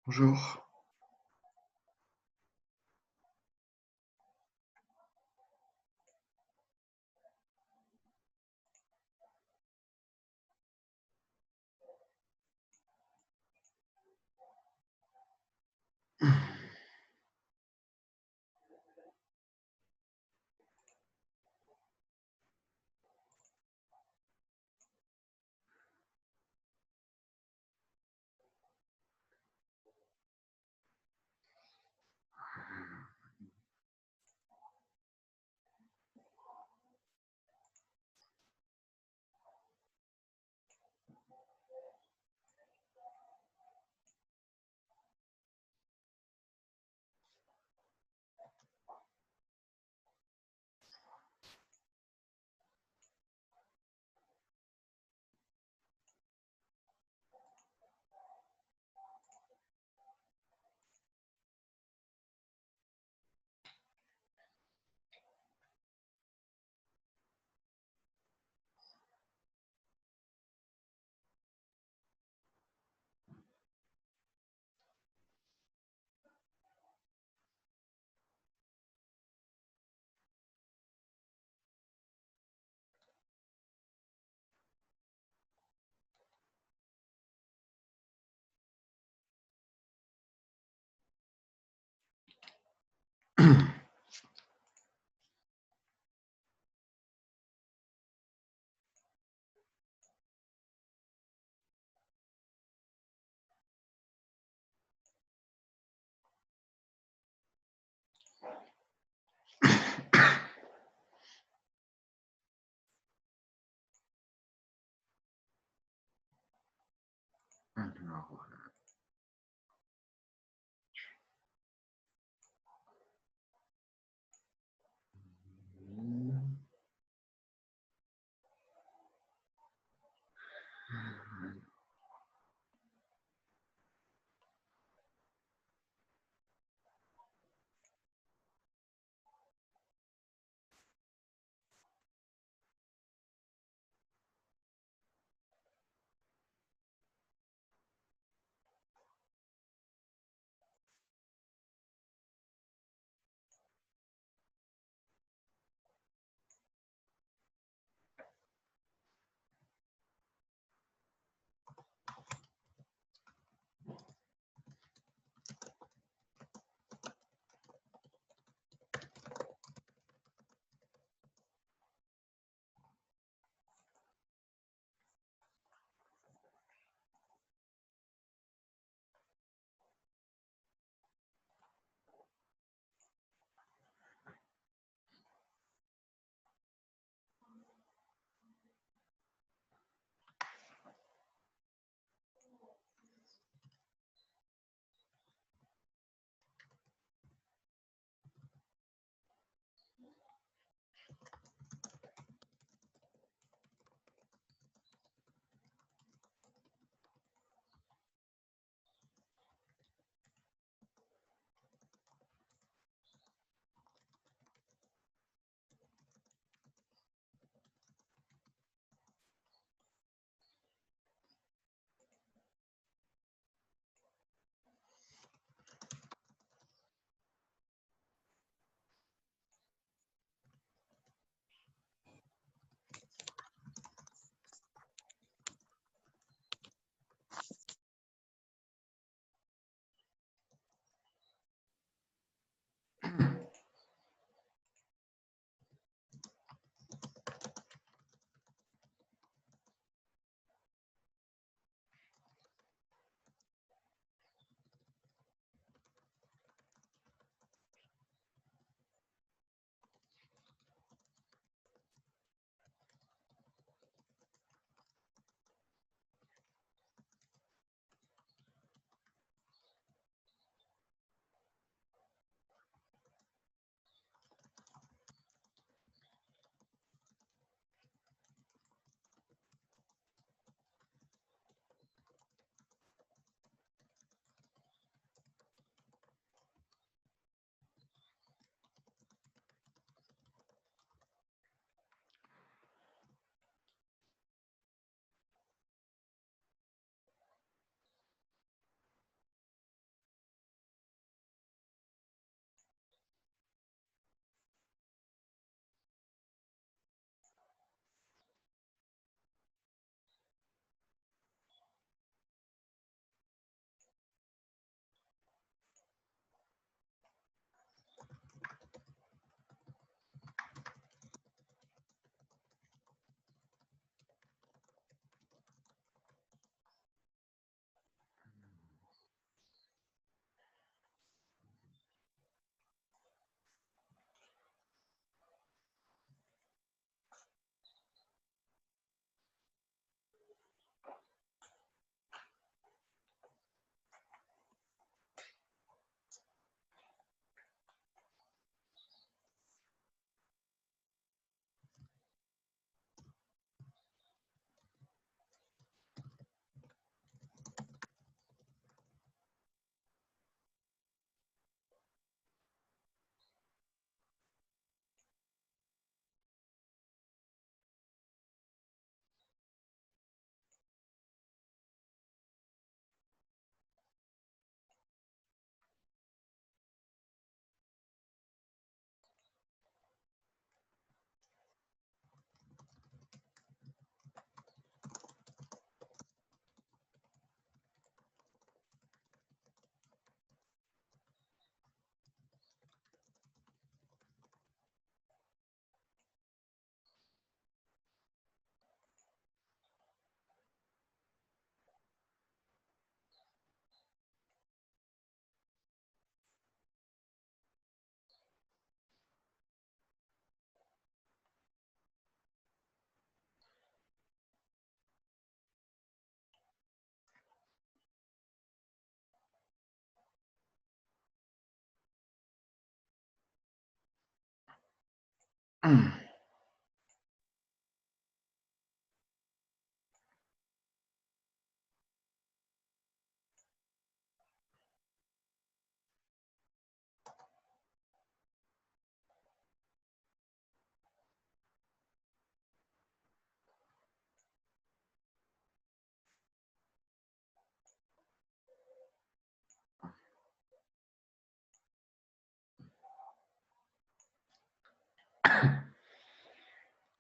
Bonjour. Alors,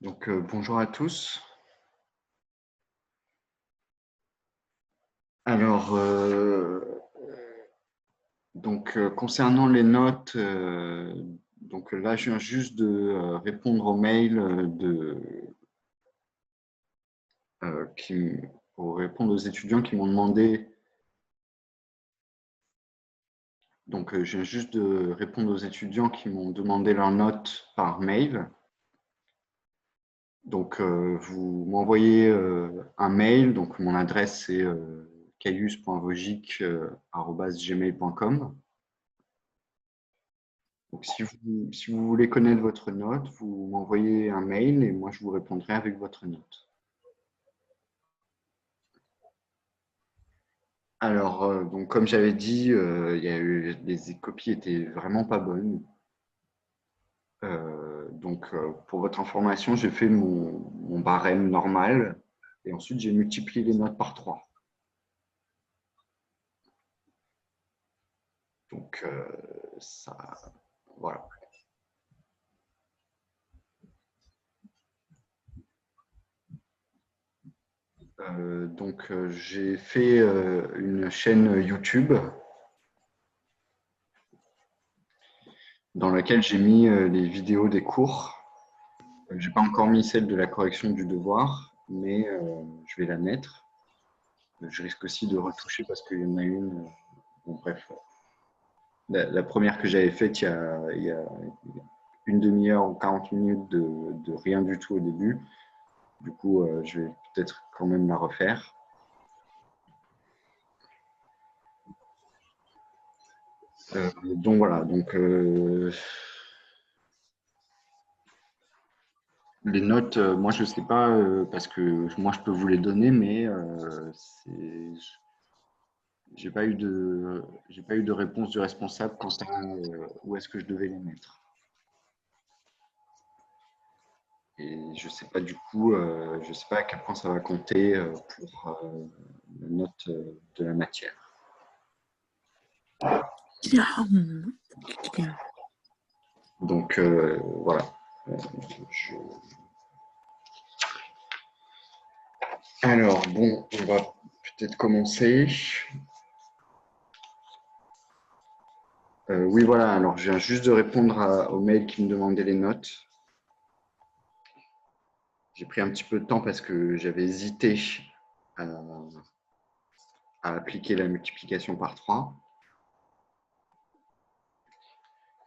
Donc, bonjour à tous. Alors, concernant les notes, donc là, je viens juste de répondre au mail pour répondre aux étudiants qui m'ont demandé. Donc, je viens juste de répondre aux étudiants qui m'ont demandé leurs notes par mail. Donc, vous m'envoyez un mail. Donc, mon adresse, c'est caius.vogic@gmail.com. Donc, si vous voulez connaître votre note, vous m'envoyez un mail et moi, je vous répondrai avec votre note. Alors, donc, comme j'avais dit, les copies étaient vraiment pas bonnes. Pour votre information, j'ai fait mon barème normal et ensuite, j'ai multiplié les notes par 3. Donc, ça, voilà. J'ai fait une chaîne YouTube dans laquelle j'ai mis les vidéos des cours. Je n'ai pas encore mis celle de la correction du devoir, mais je vais la mettre. Je risque aussi de retoucher parce qu'il y en a une. Bon, bref. La première que j'avais faite, il y a une demi-heure ou 40 minutes de rien du tout au début. Du coup, je vais peut-être quand même la refaire. Donc voilà, les notes, moi je ne sais pas parce que moi je peux vous les donner, mais j'ai pas eu de réponse du responsable quant à où est-ce que je devais les mettre. Et je sais pas du coup, je sais pas à quel point ça va compter pour la note de la matière. Donc voilà. Je- Alors bon, on va peut-être commencer. Oui, voilà. Alors je viens juste de répondre au mail qui me demandait les notes. J'ai pris un petit peu de temps parce que j'avais hésité à, à appliquer la multiplication par 3.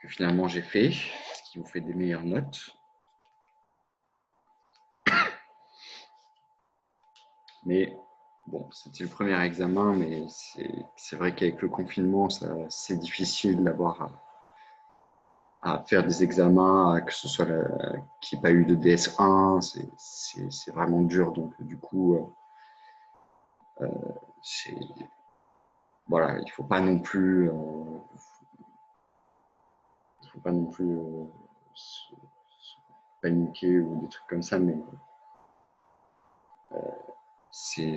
Que finalement j'ai fait, ce qui vous fait des meilleures notes. Mais bon, c'était le premier examen, mais c'est vrai qu'avec le confinement, c'est difficile d'avoir à faire des examens, que ce soit qu'il n'y ait pas eu de DS1, c'est vraiment dur. Donc du coup, voilà, il ne faut pas non plus, se paniquer ou des trucs comme ça, mais c'est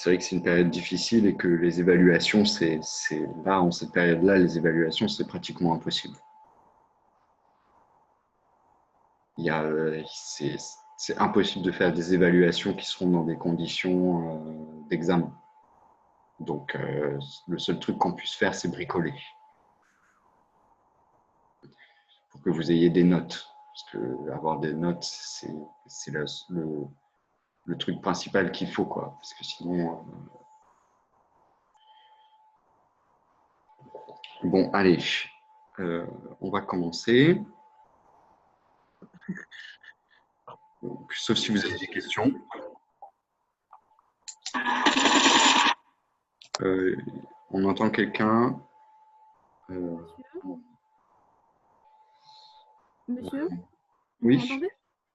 vrai que c'est une période difficile et que les évaluations, là, en cette période-là, les évaluations, c'est pratiquement impossible. C'est impossible de faire des évaluations qui seront dans des conditions d'examen. Donc, le seul truc qu'on puisse faire, c'est bricoler pour que vous ayez des notes. Parce que avoir des notes, c'est le truc principal qu'il faut, quoi. Parce que sinon, bon, allez, on va commencer. Donc, sauf si vous avez des questions. Euh, on entend quelqu'un. Euh, Monsieur? Vous Oui. m'entendez?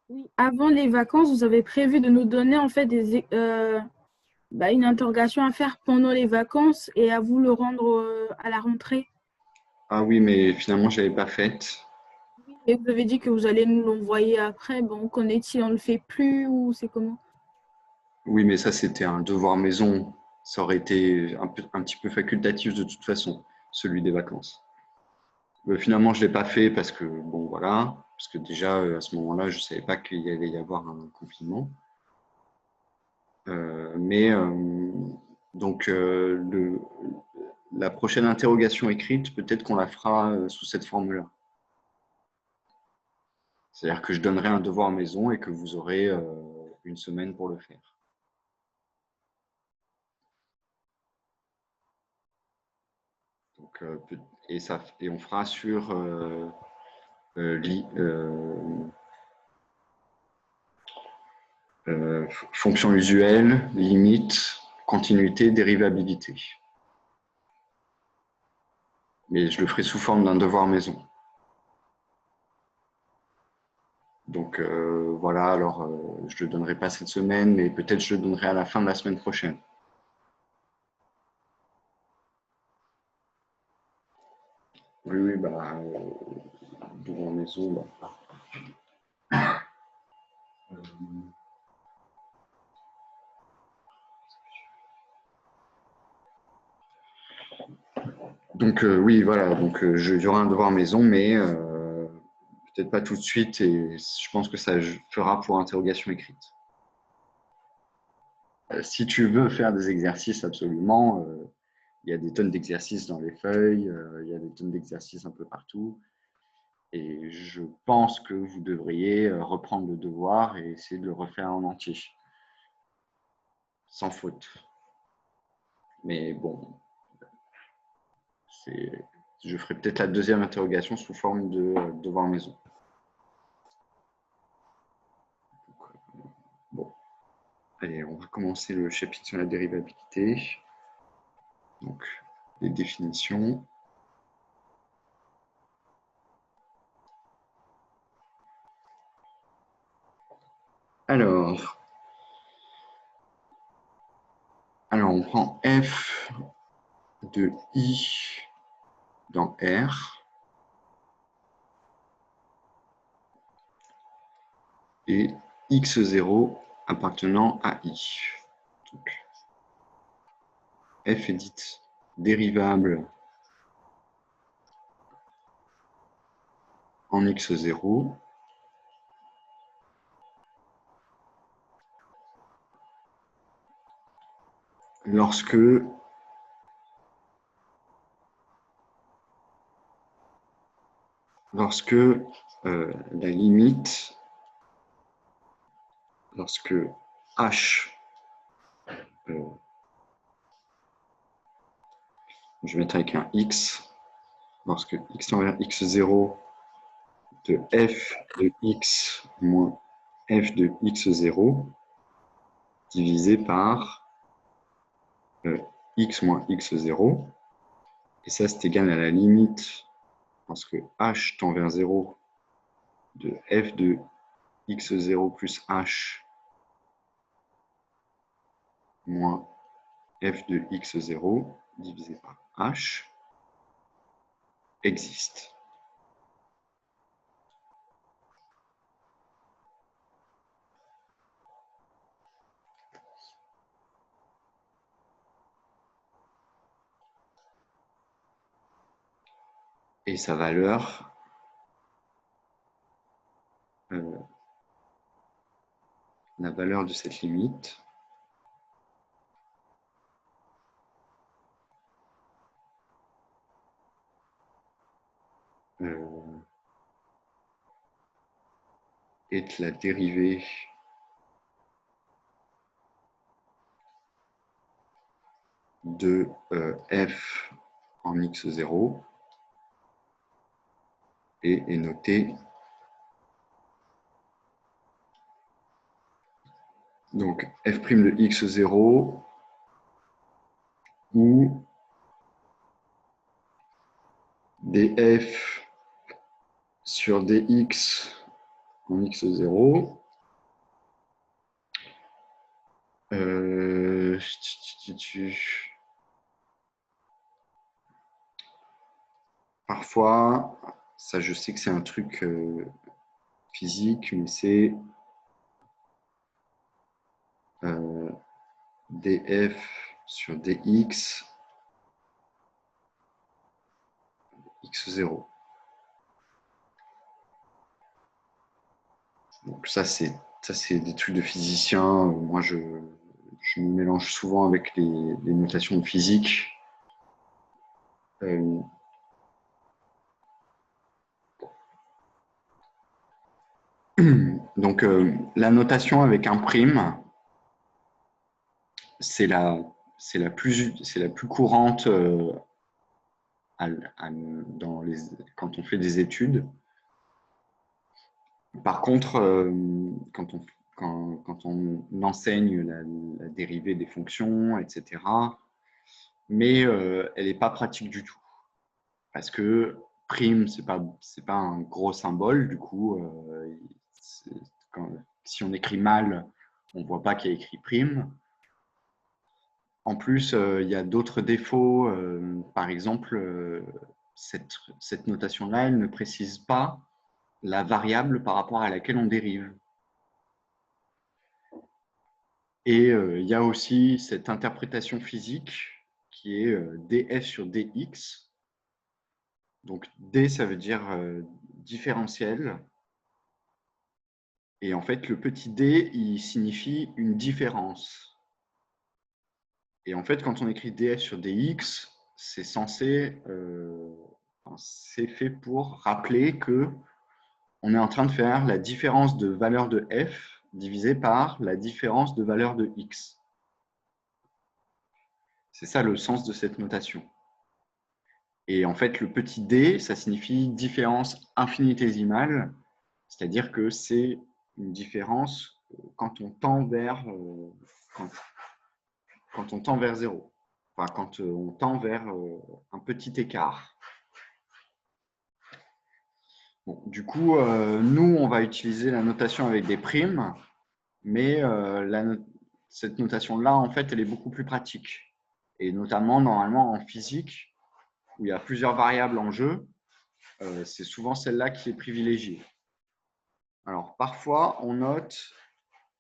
Oui. Avant les vacances, vous avez prévu de nous donner en fait une interrogation à faire pendant les vacances et à vous le rendre à la rentrée. Ah oui, mais finalement, je l'avais pas faite. Et vous avez dit que vous allez nous l'envoyer après. Bon, qu'en est-il? On ne le fait plus ou c'est comment? Oui, mais ça, c'était un devoir maison. Ça aurait été un petit peu facultatif de toute façon, celui des vacances. Finalement, je ne l'ai pas fait parce que, bon, voilà, parce que déjà, à ce moment-là, je ne savais pas qu'il y allait y avoir un confinement. Mais donc, la prochaine interrogation écrite, peut-être qu'on la fera sous cette forme-là. C'est-à-dire que je donnerai un devoir maison et que vous aurez une semaine pour le faire. Donc, et on fera sur fonction usuelle, limite, continuité, dérivabilité. Mais je le ferai sous forme d'un devoir maison. Donc voilà, alors je ne le donnerai pas cette semaine, mais peut-être je le donnerai à la fin de la semaine prochaine. Oui, oui, bah, devoir maison, bah. Donc oui, voilà, donc il y aura un devoir maison, mais peut-être pas tout de suite, et je pense que ça fera pour interrogation écrite. Si tu veux faire des exercices, absolument, il y a des tonnes d'exercices dans les feuilles, il y a des tonnes d'exercices un peu partout, et je pense que vous devriez reprendre le devoir et essayer de le refaire en entier, sans faute. Mais bon, je ferai peut-être la deuxième interrogation sous forme de devoir maison. Bon. Allez, on va commencer le chapitre sur la dérivabilité. Donc, les définitions. Alors, on prend f de i dans R et x0 appartenant à i. Donc, f est dite dérivable en x0 lorsque la limite, lorsque h, je vais mettre avec un x, lorsque x tend vers x0 de f de x moins f de x0 divisé par x moins x0. Et ça, c'est égal à la limite, parce que h tend vers 0 de f de x0 plus h moins f de x0 divisé par h existe. Et sa valeur, la valeur de cette limite, est la dérivée de f en x0 et est notée donc f' de x0 ou df sur dx en x0. Parfois, ça je sais que c'est un truc physique, mais c'est df sur dx x0. Donc ça c'est des trucs de physiciens. Moi, je me mélange souvent avec les notations de physique. Donc, la notation avec un prime, c'est la plus courante quand on fait des études. Par contre, quand on enseigne la dérivée des fonctions, etc., mais elle n'est pas pratique du tout. Parce que prime, ce n'est pas un gros symbole. Du coup, si on écrit mal, on ne voit pas qu'il y a écrit prime. En plus, il y a d'autres défauts. Par exemple, cette notation-là, elle ne précise pas la variable par rapport à laquelle on dérive. Et il y a aussi cette interprétation physique qui est df sur dx. Donc, d, ça veut dire différentiel. Et en fait, le petit d, il signifie une différence. Et en fait, quand on écrit df sur dx, c'est fait pour rappeler que on est en train de faire la différence de valeur de f divisée par la différence de valeur de x. C'est ça le sens de cette notation. Et en fait, le petit d, ça signifie différence infinitésimale, c'est-à-dire que c'est une différence quand on tend vers, quand on tend vers 0. Enfin, quand on tend vers un petit écart. Bon, du coup, nous, on va utiliser la notation avec des primes, mais cette notation-là, en fait, elle est beaucoup plus pratique. Et notamment, normalement, en physique, où il y a plusieurs variables en jeu, c'est souvent celle-là qui est privilégiée. Alors, parfois, on note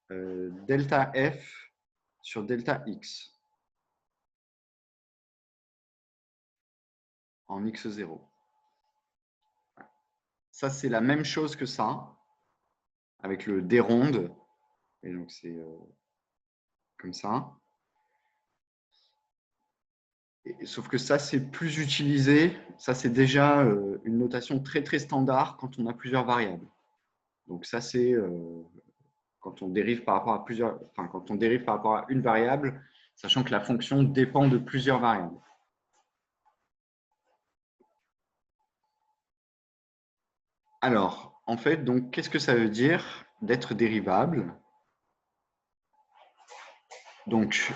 delta f sur delta x en x0. Ça, c'est la même chose que ça, avec le d ronde. Et donc, c'est comme ça. Sauf que ça, c'est plus utilisé. Ça, c'est déjà une notation très, très standard quand on a plusieurs variables. Donc, ça, c'est quand on dérive par rapport à quand on dérive par rapport à une variable, sachant que la fonction dépend de plusieurs variables. Alors, en fait, donc, qu'est-ce que ça veut dire d'être dérivable? Donc,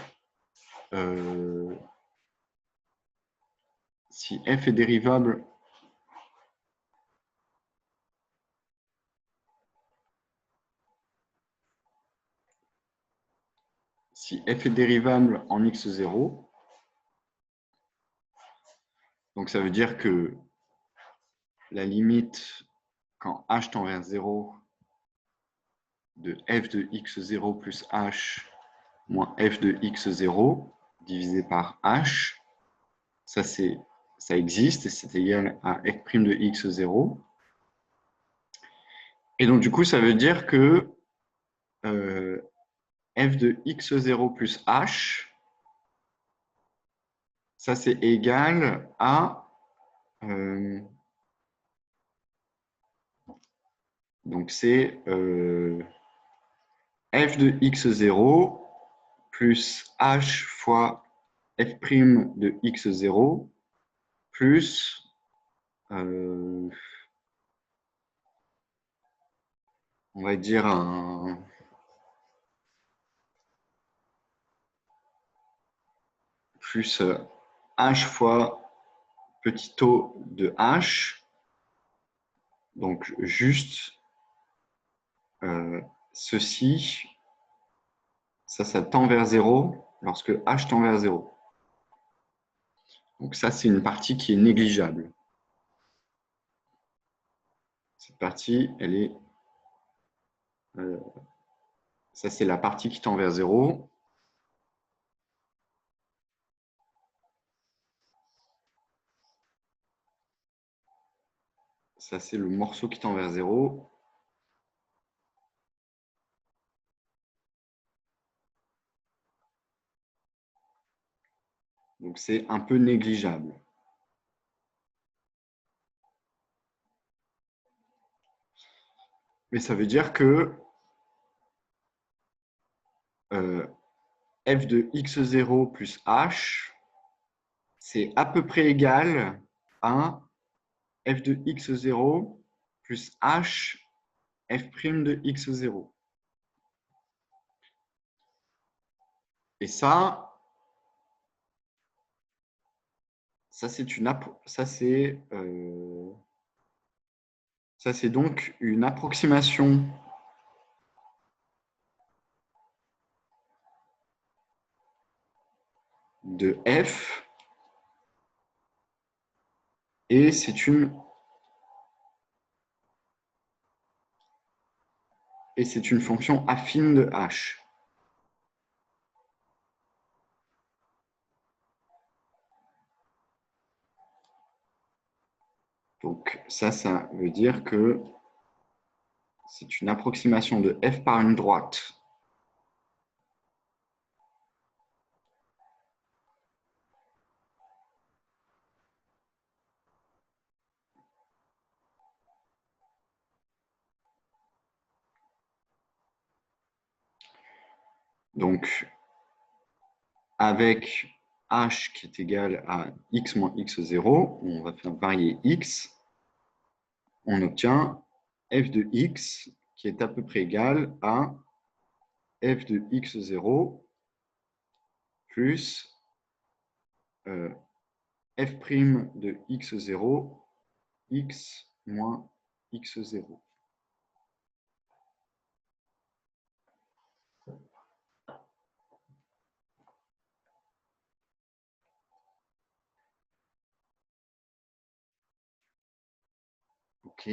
si f est dérivable, en x0, donc ça veut dire que la limite quand h tend vers 0 de f de x0 plus h moins f de x0 divisé par h, ça existe et c'est égal à f' de x0. Et donc, du coup, ça veut dire que f de x0 plus h, ça c'est égal à donc c'est f de x0 plus h fois f' de x0 plus on va dire plus h fois petit o de h, donc juste ceci, ça tend vers 0 lorsque h tend vers 0. Donc ça, c'est une partie qui est négligeable. Cette partie, elle est... ça, c'est la partie qui tend vers 0. Ça, c'est le morceau qui tend vers 0. Donc, c'est un peu négligeable. Mais ça veut dire que f de x0 plus h, c'est à peu près égal à f de x0 plus h f' de x0. Et ça c'est donc une approximation de f et c'est une fonction affine de h. Donc ça veut dire que c'est une approximation de f par une droite. Donc, avec h qui est égal à x moins x0, on va faire varier x, on obtient f de x qui est à peu près égal à f de x0 plus f' de x0, x moins x0. OK.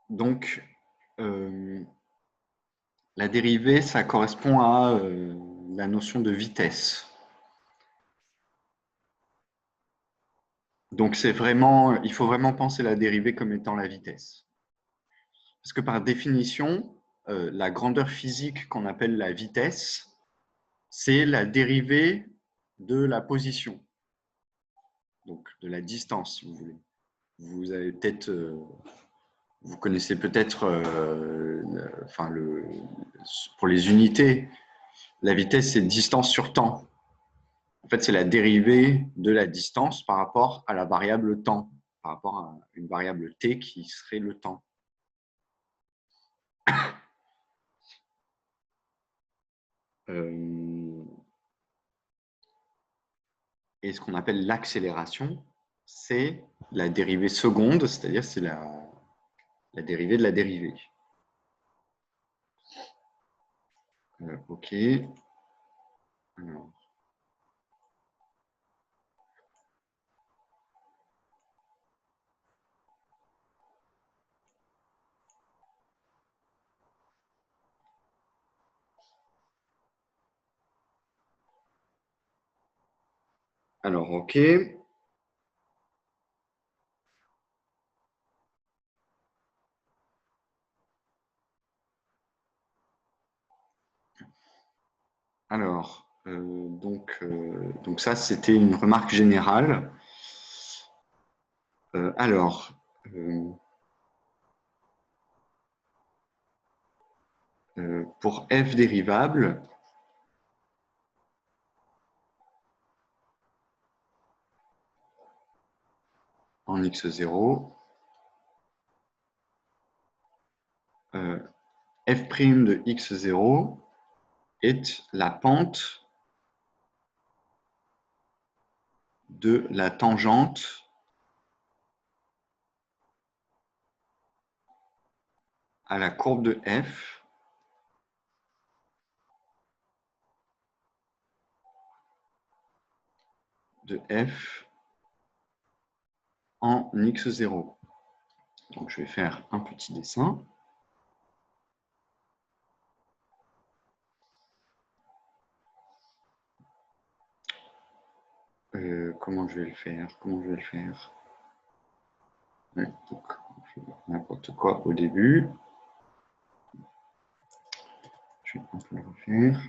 Donc, la dérivée, ça correspond à la notion de vitesse. Donc, il faut vraiment penser la dérivée comme étant la vitesse. Parce que par définition, la grandeur physique qu'on appelle la vitesse, c'est la dérivée de la position, donc de la distance, si vous voulez. Vous connaissez peut-être, pour les unités, la vitesse, c'est distance sur temps. En fait, c'est la dérivée de la distance par rapport à la variable temps, par rapport à une variable t qui serait le temps. Et ce qu'on appelle l'accélération, c'est la dérivée seconde, c'est-à-dire c'est la dérivée de la dérivée. OK. Alors, OK. Alors, donc ça, c'était une remarque générale. Pour f dérivable, en x0, f' de x0 est la pente de la tangente à la courbe de f en x0. Donc, je vais faire un petit dessin. Comment je vais le faire? Ouais, donc, n'importe quoi au début. Je vais un peu le refaire.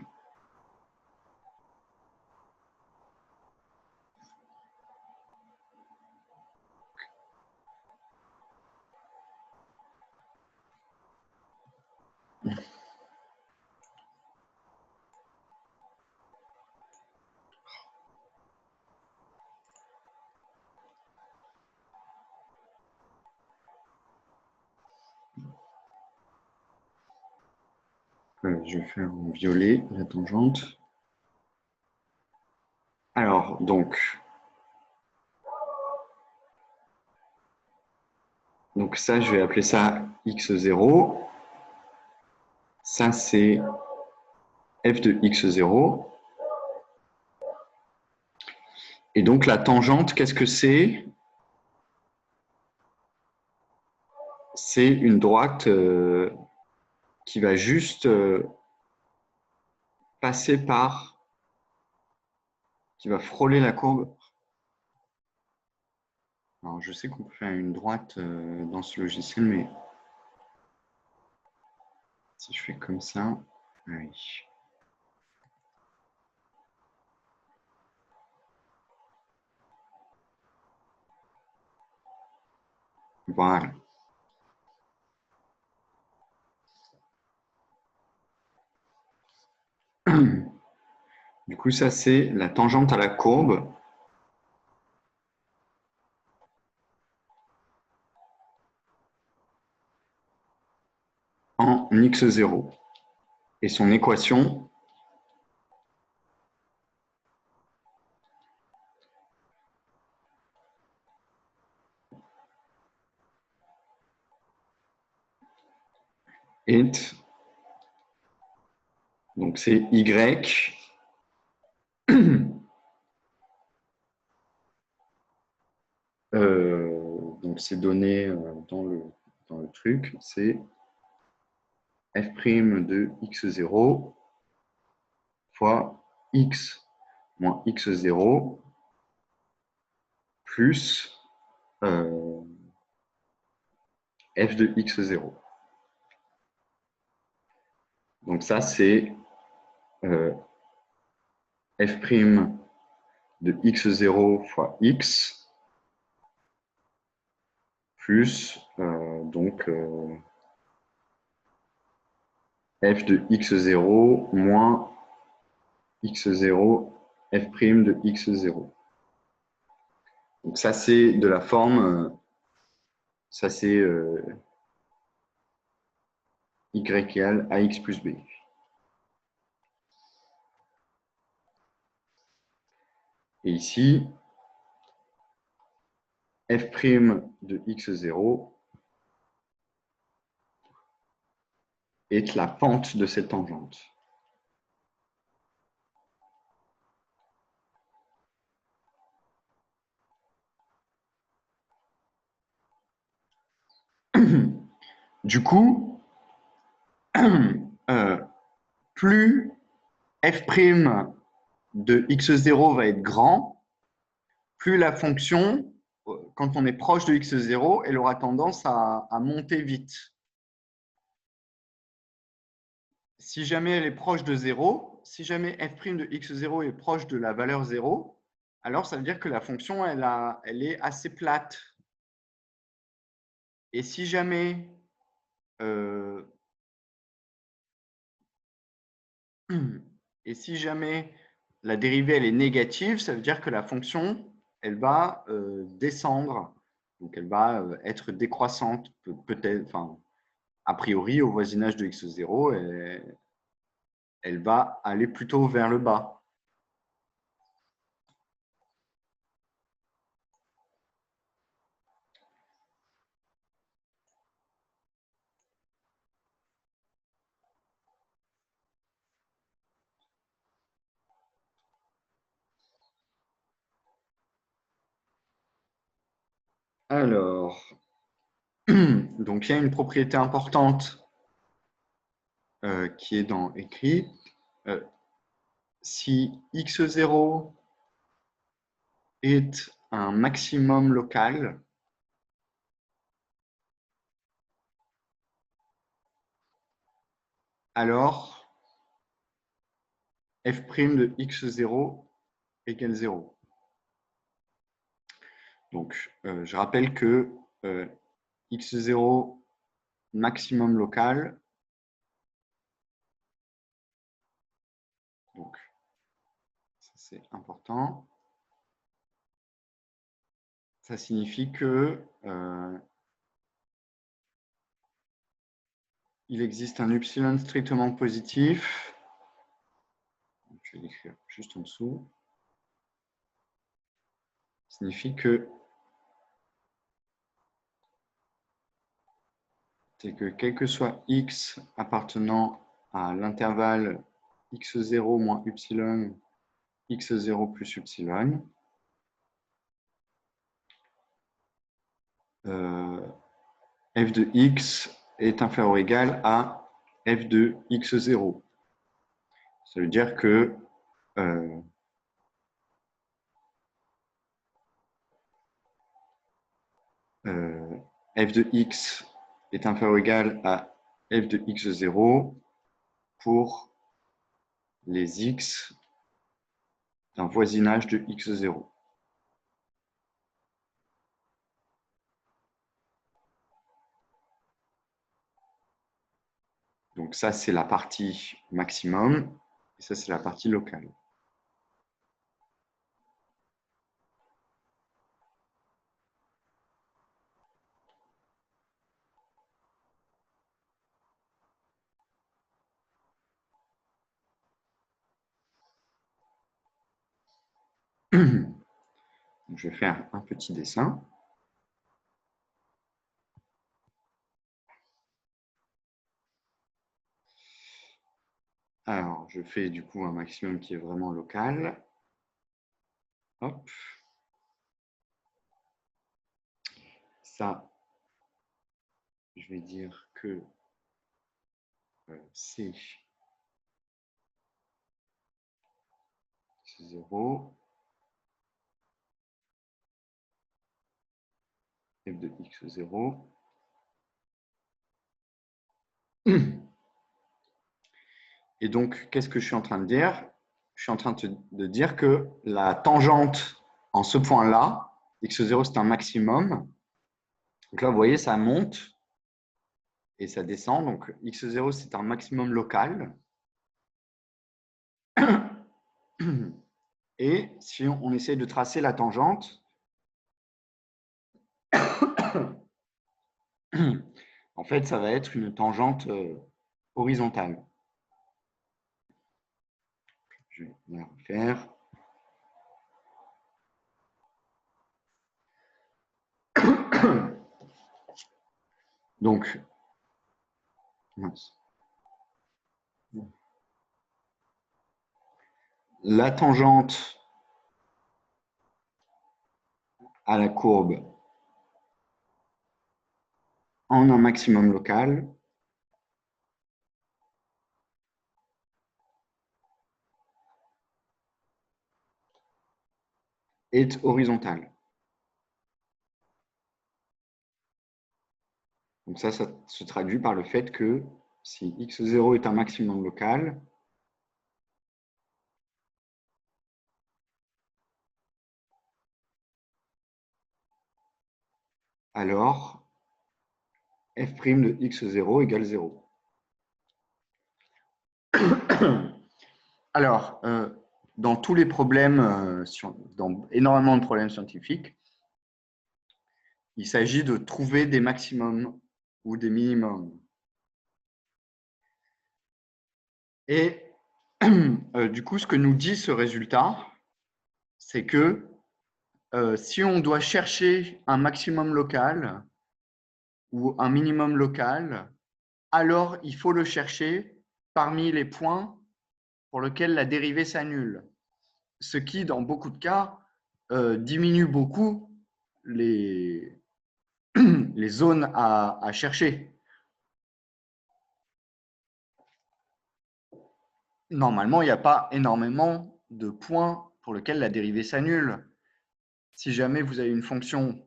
Je vais faire en violet la tangente. Alors, donc ça, je vais appeler ça x0. Ça, c'est f de x0. Et donc, la tangente, qu'est-ce que c'est? C'est une droite qui va juste passer par, qui va frôler la courbe. Alors, je sais qu'on peut faire une droite dans ce logiciel, mais si je fais comme ça, oui. Voilà. Du coup, ça, c'est la tangente à la courbe en x0. Et son équation, est, donc c'est y, donc c'est donné dans le truc, c'est f' de x0 fois x moins x0 plus f de x0. Donc ça, c'est f' de x0 fois x plus donc f de x0 moins x0 f' de x0. Donc ça, c'est de la forme, ça c'est y égale ax plus b. Et ici, f' de x0 est la pente de cette tangente. Du coup, plus f' de x0 va être grand, plus la fonction, quand on est proche de x0, elle aura tendance à monter vite. Si jamais elle est proche de 0, si jamais f' de x0 est proche de la valeur 0, alors ça veut dire que la fonction, elle est assez plate. Et si jamais la dérivée elle est négative, ça veut dire que la fonction, elle va descendre. Donc, elle va être décroissante, peut-être, enfin, a priori, au voisinage de x0, elle va aller plutôt vers le bas. Alors, donc il y a une propriété importante qui est écrite. Si x0 est un maximum local, alors f' de x0 égale 0. Donc, je rappelle que x0 maximum local, donc ça c'est important, ça signifie que il existe un upsilon strictement positif. Je vais l'écrire juste en dessous. Ça signifie que c'est que quel que soit x appartenant à l'intervalle x0 moins upsilon, x0 plus upsilon, f de x est inférieur ou égal à f de x0. Ça veut dire que f de x est inférieur ou égal à f de x0 pour les x d'un voisinage de x0. Donc ça, c'est la partie maximum, et ça, c'est la partie locale. Je vais faire un petit dessin. Alors, je fais du coup un maximum qui est vraiment local. Hop. Ça, je vais dire que c'est 0, f de x0. Et donc, qu'est-ce que je suis en train de dire? Je suis en train de dire que la tangente en ce point-là, x0 c'est un maximum. Donc là, vous voyez, ça monte et ça descend. Donc x0 c'est un maximum local. Et si on essaie de tracer la tangente, en fait, ça va être une tangente horizontale. Je vais la refaire. Donc, la tangente à la courbe en un maximum local est horizontale. Donc ça se traduit par le fait que si x0 est un maximum local, alors f' de x0 égale 0. Alors, dans tous les problèmes, dans énormément de problèmes scientifiques, il s'agit de trouver des maximums ou des minimums. Et du coup, ce que nous dit ce résultat, c'est que si on doit chercher un maximum local ou un minimum local, alors il faut le chercher parmi les points pour lesquels la dérivée s'annule. Ce qui, dans beaucoup de cas, diminue beaucoup les les zones à chercher. Normalement, il n'y a pas énormément de points pour lesquels la dérivée s'annule. Si jamais vous avez une fonction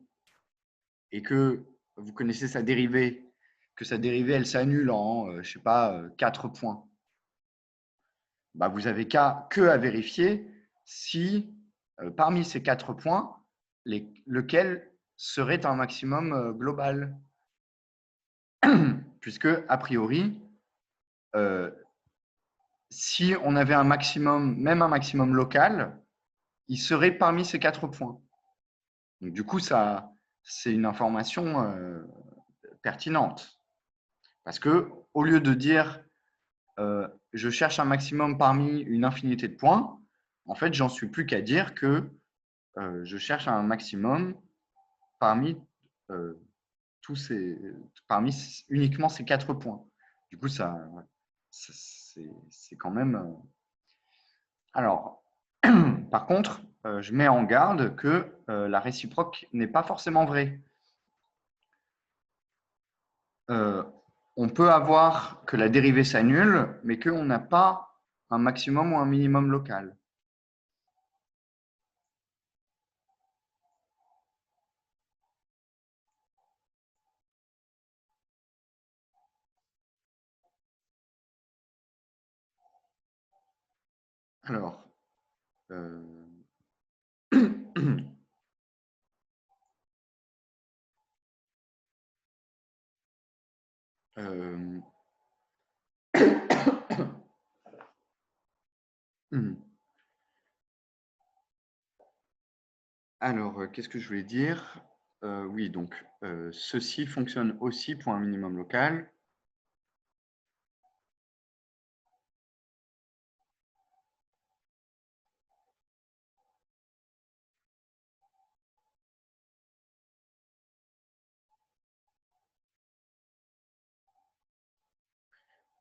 et que vous connaissez sa dérivée, que sa dérivée elle s'annule en, je sais pas, 4 points, bah, vous n'avez que à vérifier si parmi ces 4 points, lequel serait un maximum global. Puisque, a priori, si on avait un maximum, même un maximum local, il serait parmi ces 4 points. Donc, du coup, c'est une information pertinente. Parce que, au lieu de dire je cherche un maximum parmi une infinité de points, en fait, j'en suis plus qu'à dire que je cherche un maximum parmi parmi uniquement ces 4 points. Du coup, c'est quand même. Alors, par contre, je mets en garde que la réciproque n'est pas forcément vraie. On peut avoir que la dérivée s'annule, mais qu'on n'a pas un maximum ou un minimum local. Alors, alors, qu'est-ce que je voulais dire? Oui, donc, ceci fonctionne aussi pour un minimum local.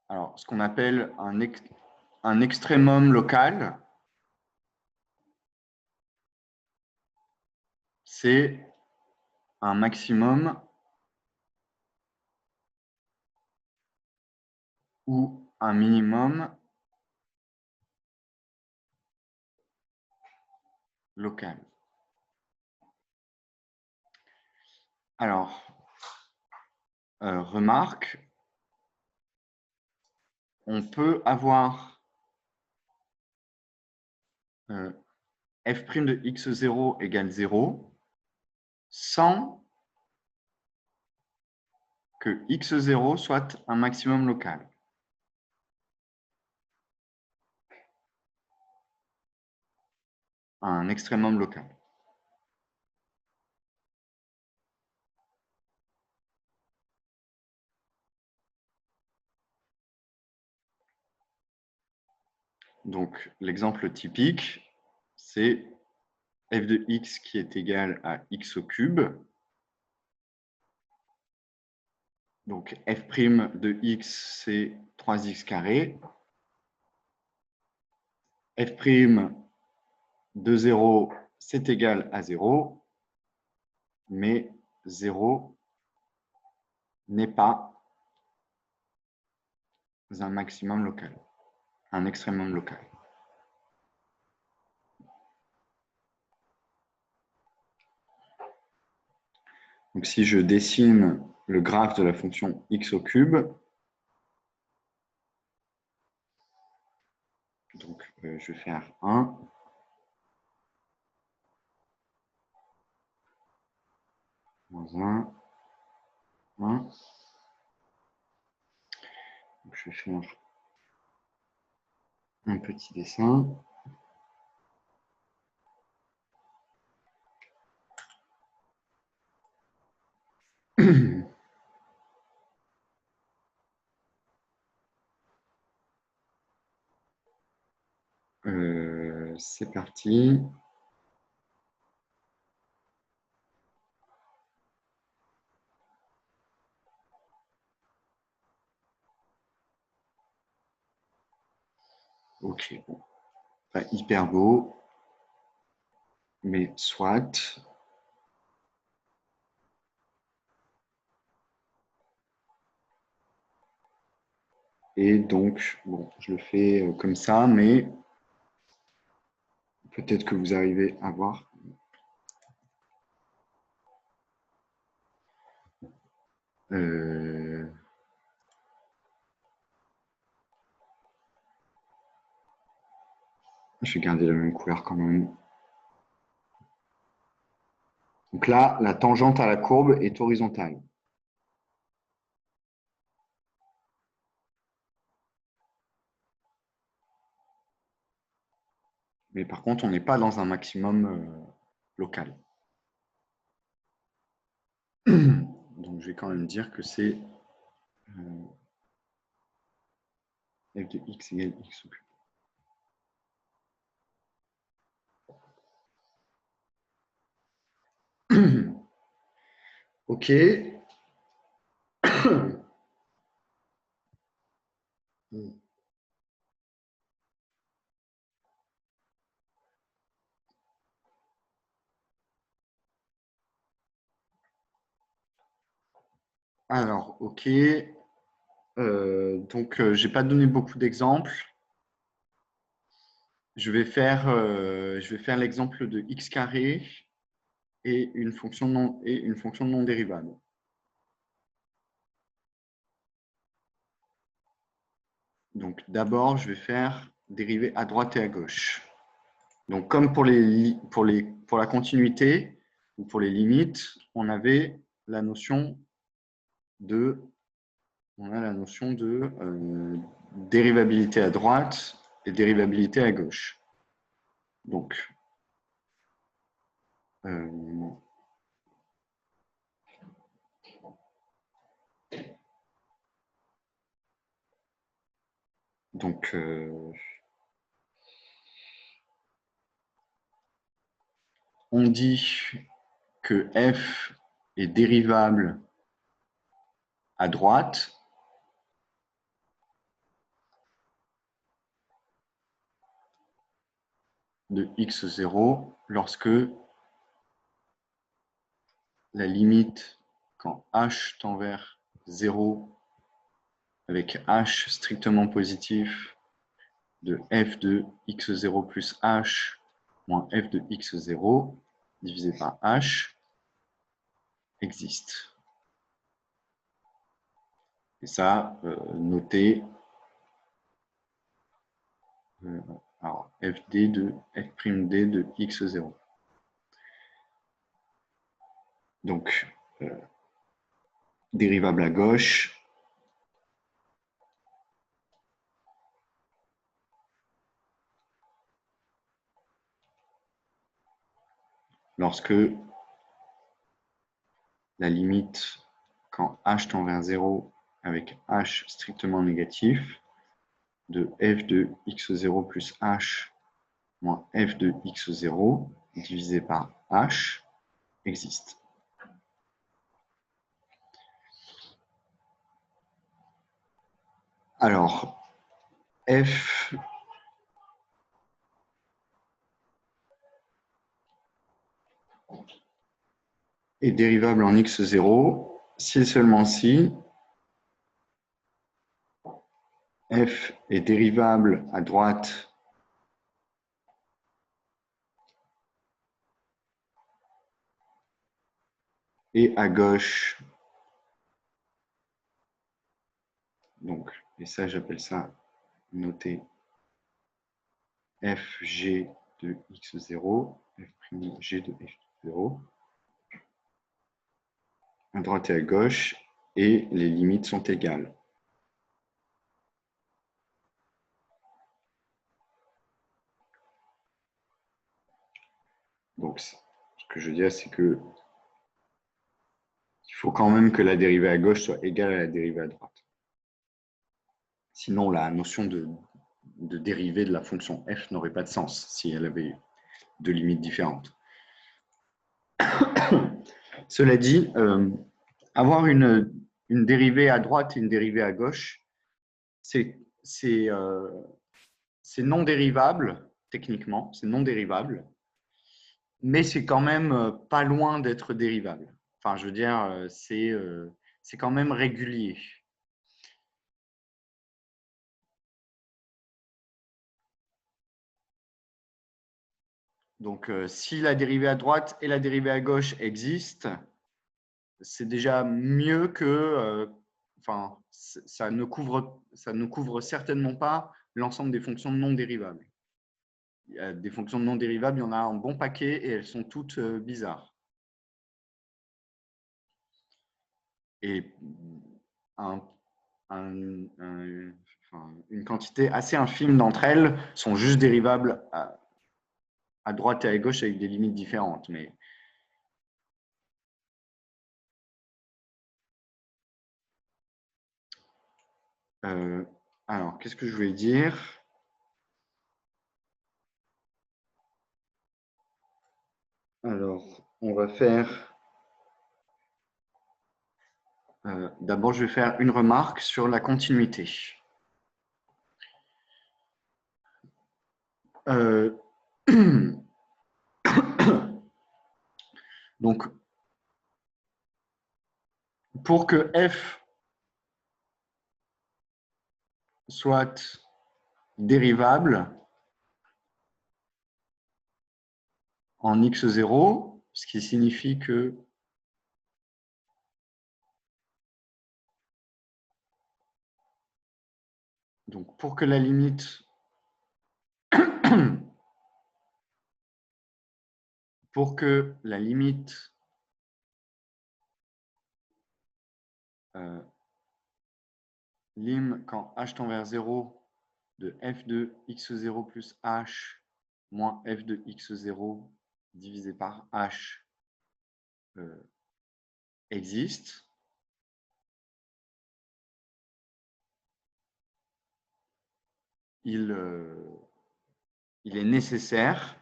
Alors, ce qu'on appelle un extrémum local, c'est un maximum ou un minimum local. Alors, remarque, on peut avoir f' de x0 égale 0 sans que x0 soit un maximum local. Un extrémum local. Donc, l'exemple typique, c'est f de x qui est égal à x au cube. Donc, f' de x, c'est 3x carré. F' de 0, c'est égal à 0. Mais 0 n'est pas un maximum local, un extrémum local. Donc, si je dessine le graphe de la fonction x au cube, donc je vais faire 1, 1, 1. Donc, je vais faire un petit dessin. C'est parti. Ok, bon. Pas hyper beau, mais soit. Et donc, bon, je le fais comme ça, mais peut-être que vous arrivez à voir. Je vais garder la même couleur quand même. Donc là, la tangente à la courbe est horizontale. Mais par contre, on n'est pas dans un maximum local. Donc, je vais quand même dire que c'est f de x égale x au cube. OK. Alors, OK. Donc, je n'ai pas donné beaucoup d'exemples. Je vais faire l'exemple de x carré et une fonction non dérivable. Donc, d'abord, je vais faire dériver à droite et à gauche. Donc, comme pour la continuité ou pour les limites, on avait la notion de, dérivabilité à droite et dérivabilité à gauche. Donc, on dit que f est dérivable à droite de x0 lorsque la limite quand h tend vers 0 avec h strictement positif de f de x0 plus h moins f de x0 divisé par h existe. Et ça, noté alors, fd de f'd de x0. Donc, dérivable à gauche, lorsque la limite quand h tend vers 0 avec h strictement négatif de f de x0 plus h moins f de x0 divisé par h existe. Alors, f est dérivable en x0 si et seulement si f est dérivable à droite et à gauche. Donc, et ça, j'appelle ça noter fg de x0, f'g de x0, à droite et à gauche, et les limites sont égales. Donc, ce que je veux dire, c'est que il faut quand même que la dérivée à gauche soit égale à la dérivée à droite. Sinon, la notion de dérivée de la fonction f n'aurait pas de sens si elle avait deux limites différentes. Cela dit, avoir une dérivée à droite et une dérivée à gauche, c'est non dérivable, techniquement, c'est non dérivable, mais c'est quand même pas loin d'être dérivable. Enfin, je veux dire, c'est quand même régulier. Donc, si la dérivée à droite et la dérivée à gauche existent, c'est déjà mieux que… enfin, ça ne couvre certainement pas l'ensemble des fonctions non dérivables. Il y a des fonctions non dérivables, il y en a un bon paquet et elles sont toutes bizarres. Et une quantité assez infime d'entre elles sont juste dérivables à droite et à gauche avec des limites différentes. Mais alors, qu'est-ce que je voulais dire? Alors, on va faire… d'abord, je vais faire une remarque sur la continuité. Donc, pour que f soit dérivable en x0, ce qui signifie que donc pour que la limite lim quand h tend vers 0 de f de x0 plus h moins f de x0 divisé par h existe, il est nécessaire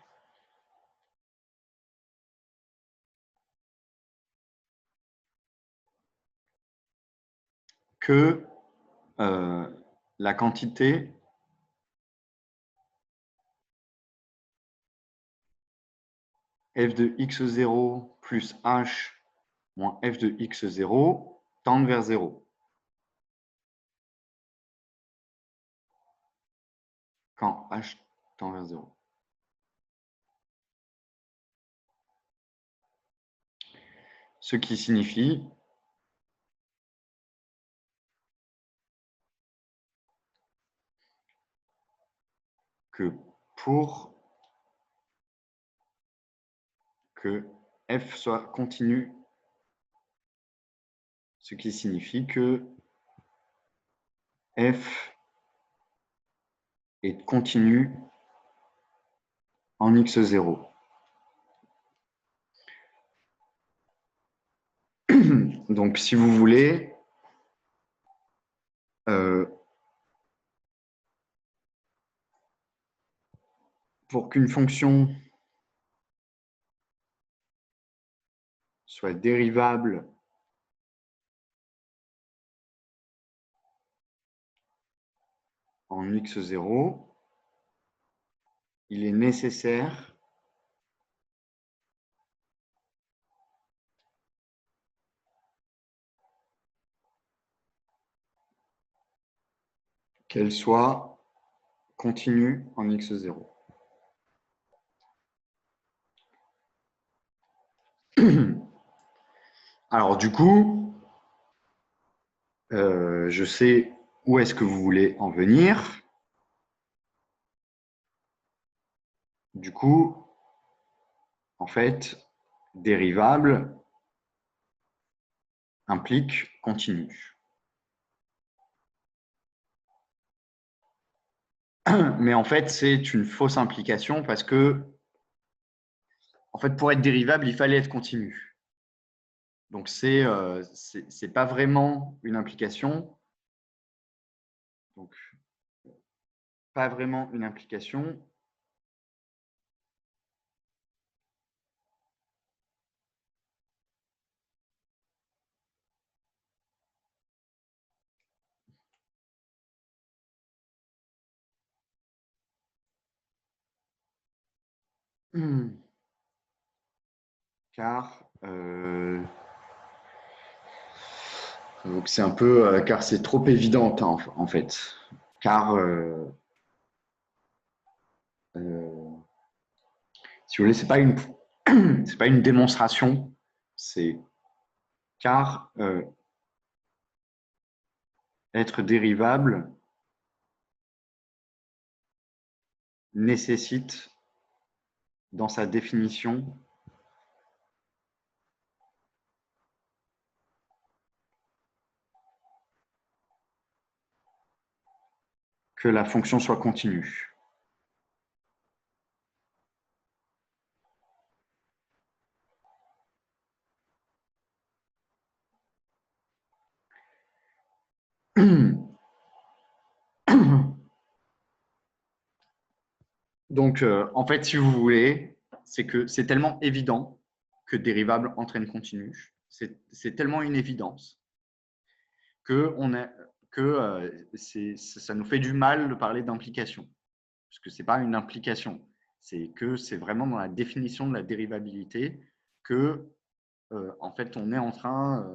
que la quantité f de x0 plus h moins f de x0 tende vers 0. Quand h tend vers 0. Ce qui signifie que pour que f soit continu, ce qui signifie que f est continu en x0. Donc, si vous voulez, pour qu'une fonction soit dérivable en x0, il est nécessaire qu'elle soit continue en x0. Alors, du coup, je sais où est-ce que vous voulez en venir. Du coup, en fait, dérivable implique continu. Mais en fait, c'est une fausse implication parce que, en fait, pour être dérivable, il fallait être continu. Donc, c'est pas vraiment une implication. Donc, pas vraiment une implication. Car donc c'est un peu car c'est trop évident en fait. Car si Si vous voulez, ce n'est pas une démonstration, c'est car être dérivable nécessite dans sa définition que la fonction soit continue. Donc, en fait, si vous voulez, c'est que c'est tellement évident que dérivable entraîne continu. C'est tellement une évidence que, ça nous fait du mal de parler d'implication. Parce que ce n'est pas une implication. C'est que c'est vraiment dans la définition de la dérivabilité que, en fait, on est en train…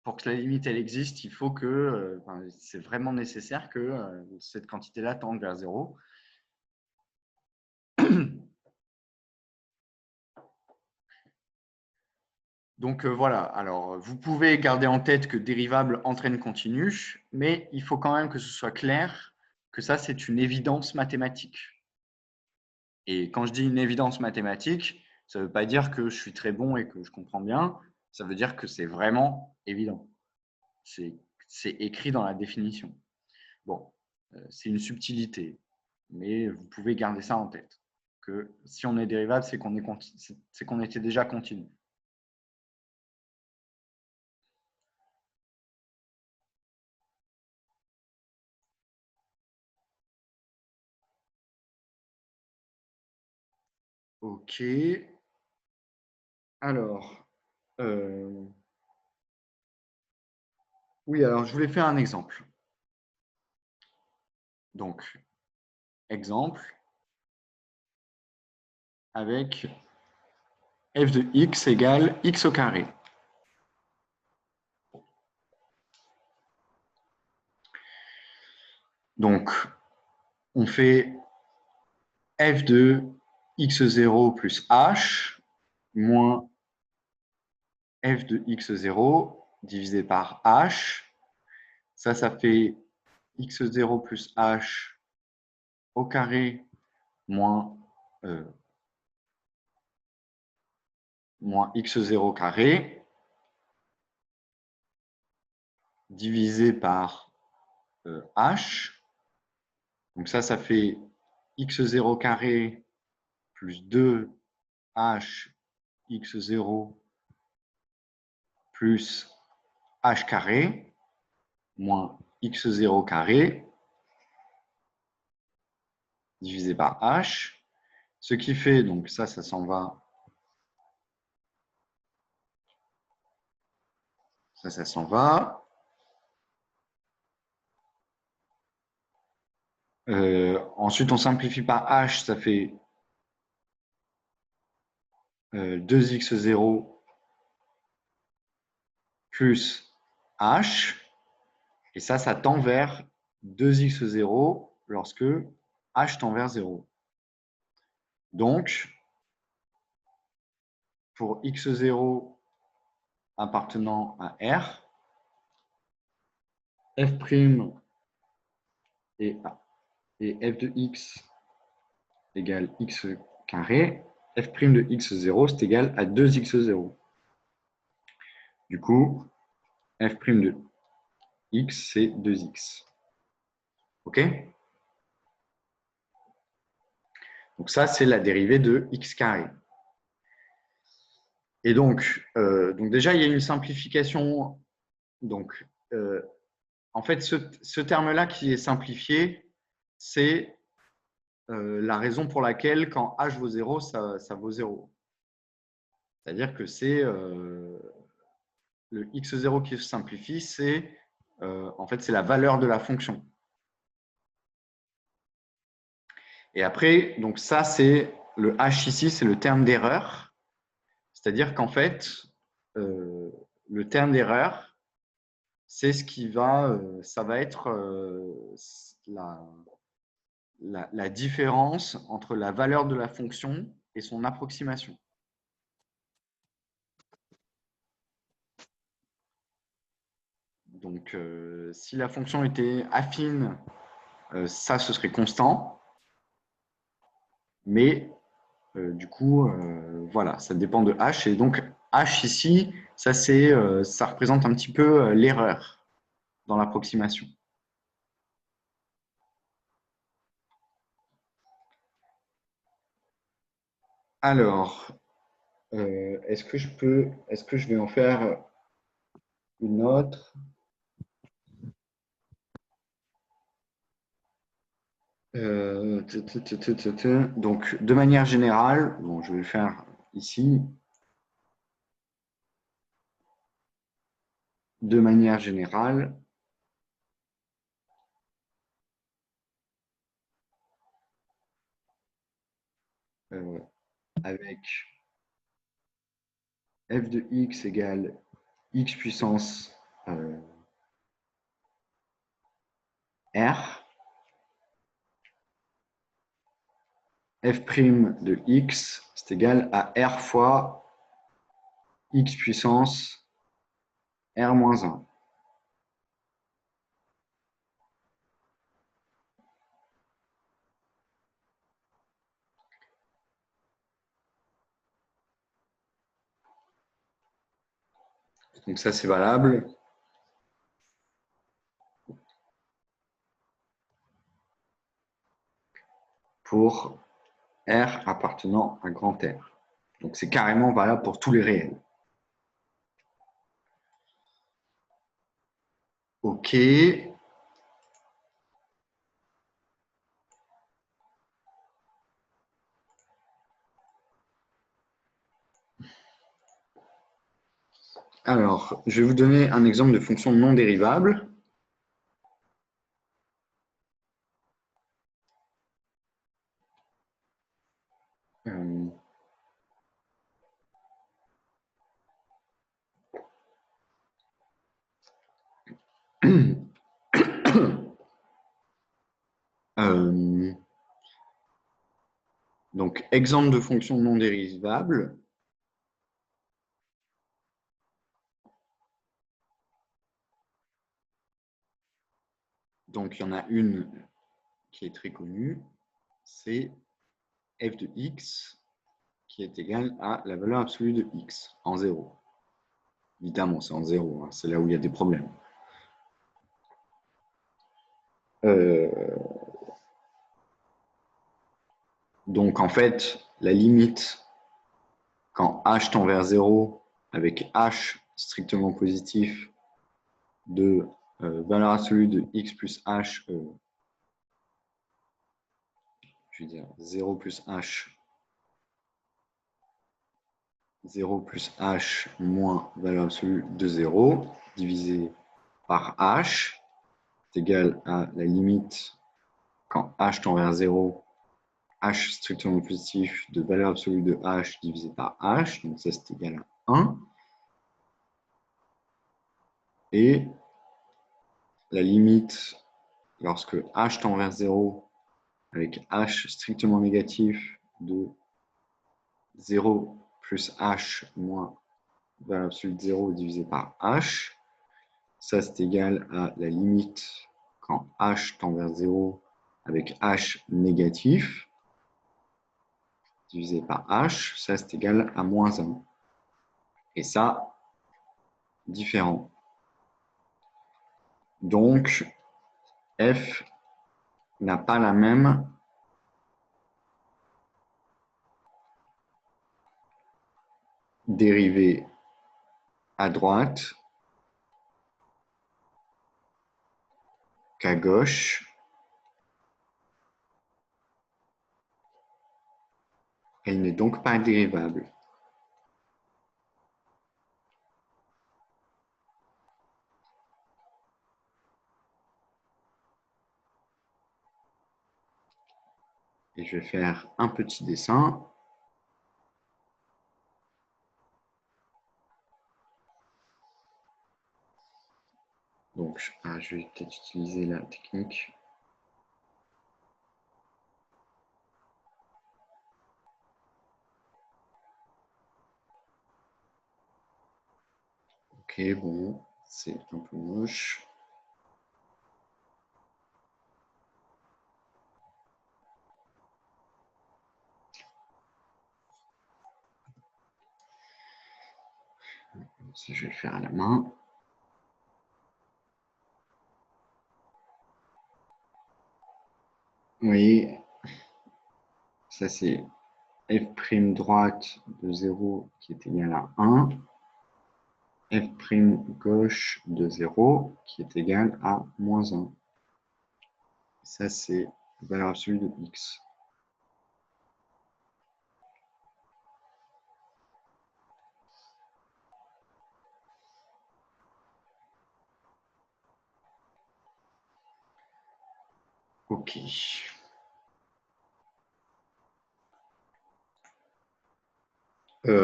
pour que la limite elle existe, il faut que c'est vraiment nécessaire que cette quantité-là tende vers 0. Donc voilà, alors vous pouvez garder en tête que dérivable entraîne continu, mais il faut quand même que ce soit clair que ça c'est une évidence mathématique. Et quand je dis une évidence mathématique, ça ne veut pas dire que je suis très bon et que je comprends bien, ça veut dire que c'est vraiment évident. C'est écrit dans la définition. Bon, c'est une subtilité, mais vous pouvez garder ça en tête, que si on est dérivable, c'est qu'on était déjà continu. Ok. Alors, oui, alors je voulais faire un exemple. Donc, exemple avec f de x égale x au carré. Donc, on fait f de x0 plus h moins f de x0 divisé par h. Ça fait x0 plus h au carré moins x0 carré divisé par h. Donc ça fait x0 carré plus 2h x0 plus h carré moins x0 carré divisé par h. Ce qui fait, donc ça s'en va. Ça s'en va. Ensuite, on simplifie par h, ça fait 2x0 plus h. Et ça tend vers 2x0 lorsque h tend vers 0. Donc, pour x0 appartenant à R, f' et f de x égale x carré, f' de x0, c'est égal à 2x0. Du coup, f' de x, c'est 2x. OK? Donc ça, c'est la dérivée de x carré. Et donc déjà, il y a une simplification. Donc, en fait, ce terme-là qui est simplifié, c'est la raison pour laquelle, quand h vaut 0, ça vaut 0. C'est-à-dire que c'est le x0 qui se simplifie, c'est en fait, c'est la valeur de la fonction. Et après, donc ça, c'est le h ici, c'est le terme d'erreur. C'est-à-dire qu'en fait, le terme d'erreur, c'est ce qui va, ça va être la différence entre la valeur de la fonction et son approximation. Donc, si la fonction était affine, ça, ce serait constant. Mais du coup, voilà, ça dépend de h. Et donc, h ici, ça représente un petit peu l'erreur dans l'approximation. Alors, est-ce que je vais en faire une autre? Donc, de manière générale, bon, je vais le faire ici. De manière générale, avec f de x égale x puissance r, f' de x, c'est égal à r fois x puissance r moins 1. Donc ça, c'est valable pour R appartenant à grand R. Donc c'est carrément valable pour tous les réels. OK. Alors, je vais vous donner un exemple de fonction non dérivable. Donc, exemple de fonction non dérivable. Donc, il y en a une qui est très connue, c'est f de x qui est égal à la valeur absolue de x en 0. Évidemment, c'est en 0, hein, c'est là où il y a des problèmes. Donc, en fait, la limite, quand h tend vers 0, avec h strictement positif de valeur absolue de x plus h, je vais dire 0 plus h, 0 plus h moins valeur absolue de 0, divisé par h, est égal à la limite quand h tend vers 0, h strictement positif de valeur absolue de h divisé par h, donc ça c'est égal à 1. Et la limite lorsque h tend vers 0 avec h strictement négatif de 0 plus h moins valeur absolue de 0 divisé par h. Ça, c'est égal à la limite quand h tend vers 0 avec h négatif divisé par h. Ça, c'est égal à moins 1. Et ça, différent. Donc, f n'a pas la même dérivée à droite qu'à gauche. Elle n'est donc pas dérivable. Et je vais faire un petit dessin. Donc, je vais peut-être utiliser la technique. Ok, bon, c'est un peu moche. Ça, je vais le faire à la main. Vous voyez, ça c'est f' droite de 0 qui est égal à 1, f' gauche de 0 qui est égal à moins 1. Ça, c'est la valeur absolue de x. Ok.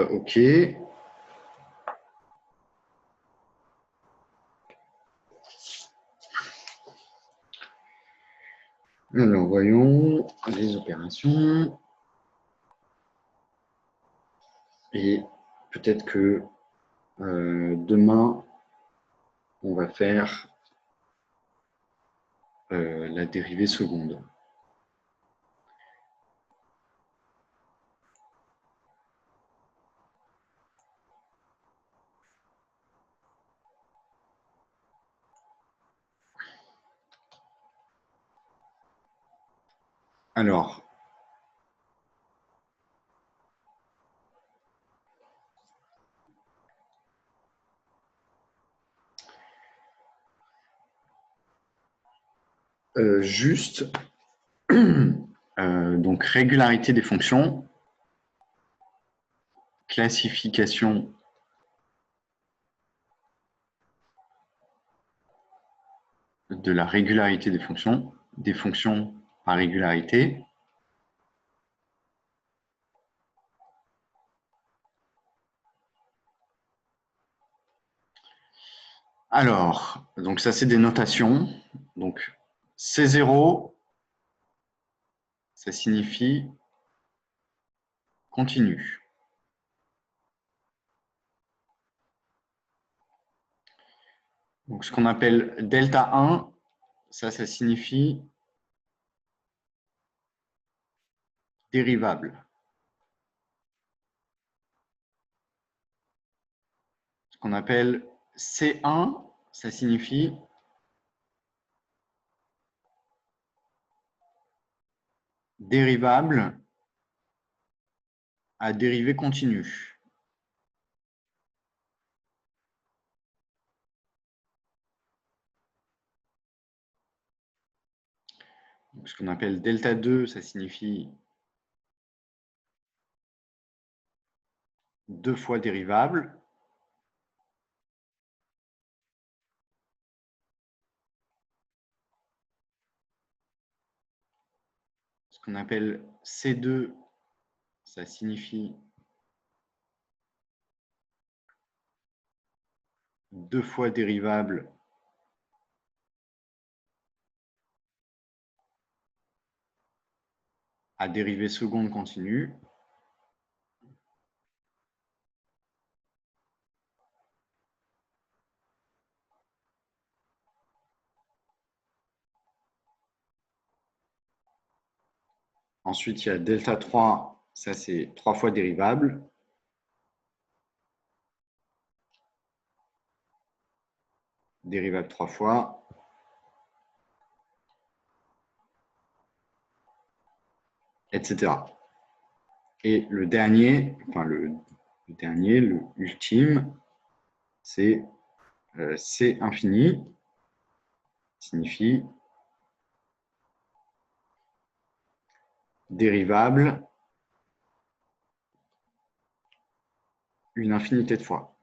Ok. Alors, voyons les opérations. Et peut-être que demain, on va faire la dérivée seconde. Alors, juste, donc régularité des fonctions, classification de la régularité des fonctions par régularité. Alors, donc ça c'est des notations. Donc C0, ça signifie continu. Donc ce qu'on appelle delta 1, ça signifie dérivable. Ce qu'on appelle C1, ça signifie dérivable à dérivée continue. Donc, ce qu'on appelle delta 2, ça signifie 2 fois dérivable. Ce qu'on appelle C2, ça signifie 2 fois dérivable à dérivée seconde continue. Ensuite, il y a delta 3, ça c'est 3 fois dérivable. Dérivable 3 fois. Etc. Et le dernier, enfin le ultime, c'est C infini, signifie dérivable une infinité de fois.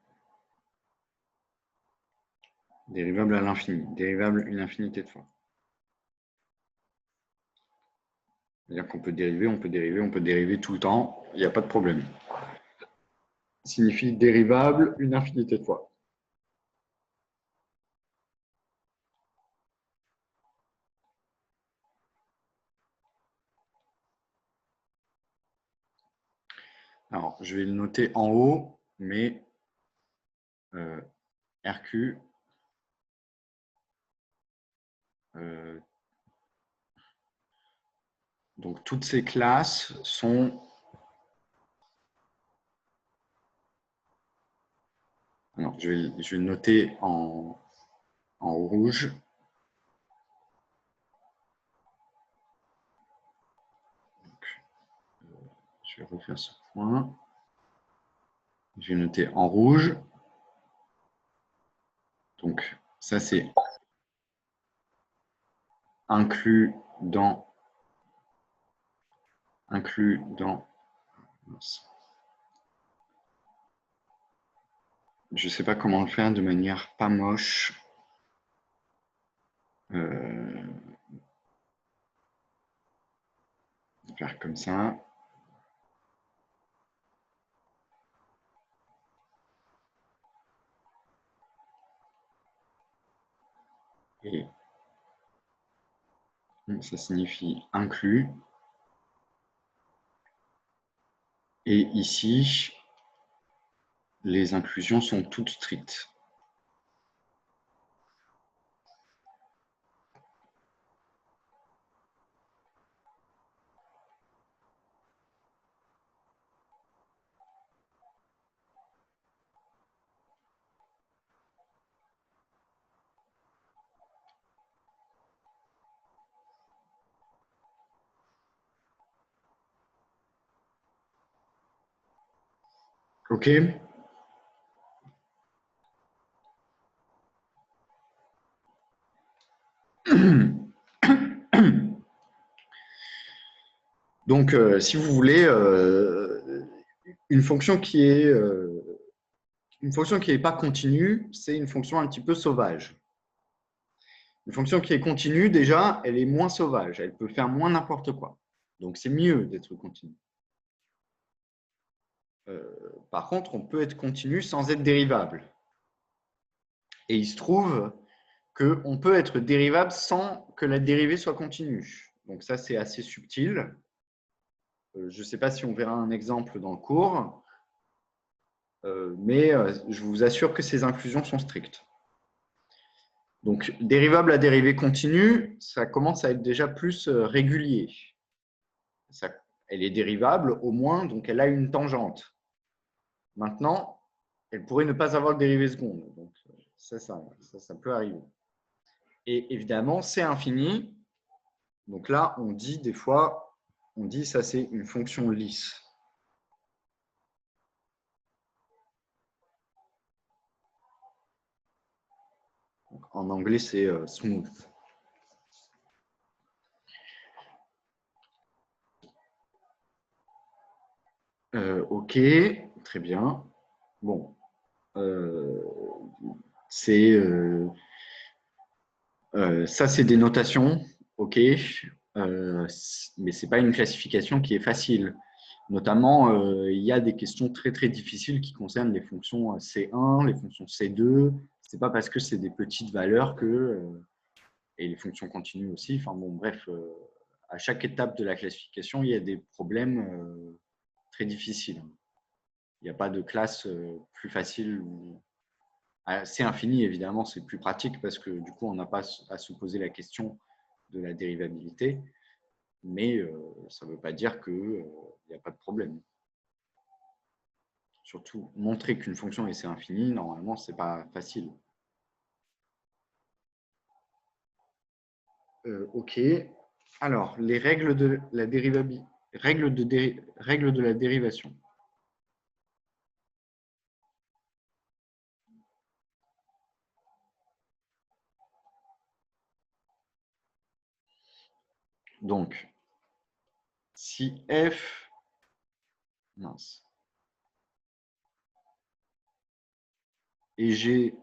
Dérivable à l'infini, dérivable une infinité de fois. C'est-à-dire qu'on peut dériver, on peut dériver, on peut dériver tout le temps, il n'y a pas de problème. Signifie dérivable une infinité de fois. Alors, je vais le noter en haut, mais RQ. Donc, toutes ces classes sont... Alors, je vais noter en rouge. Donc, je vais refaire ce point. Je vais noter en rouge. Donc, ça, c'est inclus dans... Je ne sais pas comment le faire de manière pas moche. Faire comme ça. Et ça signifie inclus. Et ici, les inclusions sont toutes strictes. OK. Donc, si vous voulez, une fonction qui est pas continue, c'est une fonction un petit peu sauvage. Une fonction qui est continue, déjà, elle est moins sauvage. Elle peut faire moins n'importe quoi. Donc, c'est mieux d'être continue. Par contre, on peut être continu sans être dérivable. Et il se trouve qu'on peut être dérivable sans que la dérivée soit continue. Donc, ça, c'est assez subtil. Je ne sais pas si on verra un exemple dans le cours, mais je vous assure que ces inclusions sont strictes. Donc, dérivable à dérivée continue, ça commence à être déjà plus régulier. Elle est dérivable au moins, donc elle a une tangente. Maintenant, elle pourrait ne pas avoir de dérivée seconde. Donc, ça peut arriver. Et évidemment, c'est infini. Donc là, on dit des fois, ça c'est une fonction lisse. Donc, en anglais, c'est smooth. OK, très bien. Bon, ça, c'est des notations, OK, mais ce n'est pas une classification qui est facile. Notamment, il y a des questions très, très difficiles qui concernent les fonctions C1, les fonctions C2. Ce n'est pas parce que c'est des petites valeurs que… et les fonctions continues aussi. Enfin bon, bref, à chaque étape de la classification, il y a des problèmes très difficiles. Il n'y a pas de classe plus facile. C'est infini, évidemment, c'est plus pratique parce que du coup, on n'a pas à se poser la question de la dérivabilité, mais ça ne veut pas dire qu'il n'y a pas de problème. Surtout, montrer qu'une fonction est C infini, normalement, ce n'est pas facile. OK. Alors, les règles de la dérivabilité, règles de la dérivation. Donc, si f, et g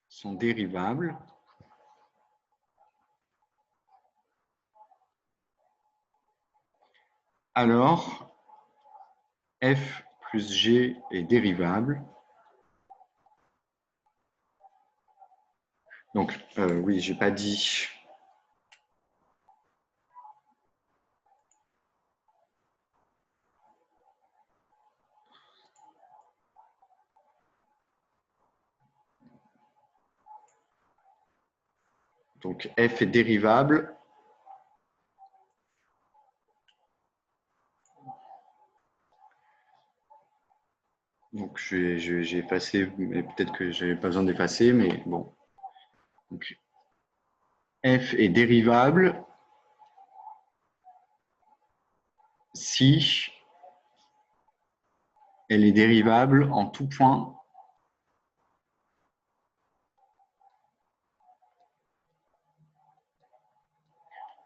sont dérivables, alors f plus g est dérivable. Donc, oui, je n'ai pas dit… Donc, f est dérivable. Donc, j'ai effacé, mais peut-être que je n'avais pas besoin d'effacer, mais bon. Donc, f est dérivable si elle est dérivable en tout point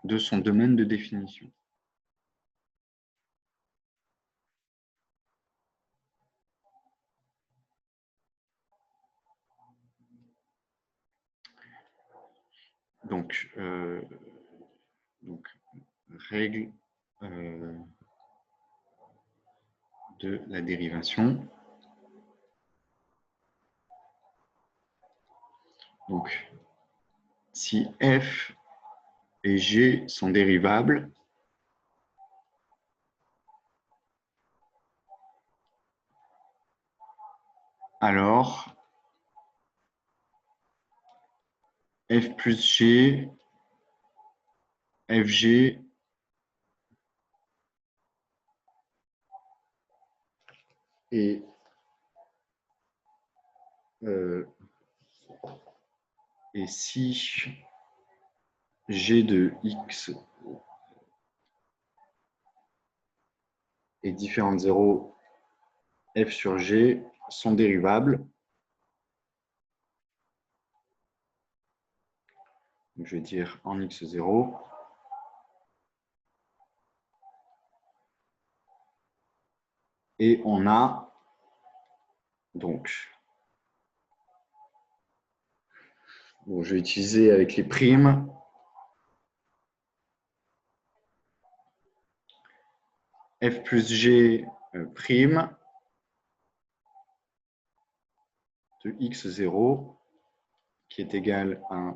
de son domaine de définition. Donc règle de la dérivation. Donc, si f et g sont dérivables, alors f plus g, fg et si g de x est différent de 0, f sur g sont dérivables. Donc, je vais dire en x0. Et on a donc, bon, je vais utiliser avec les primes. F plus G prime de x0 qui est égal à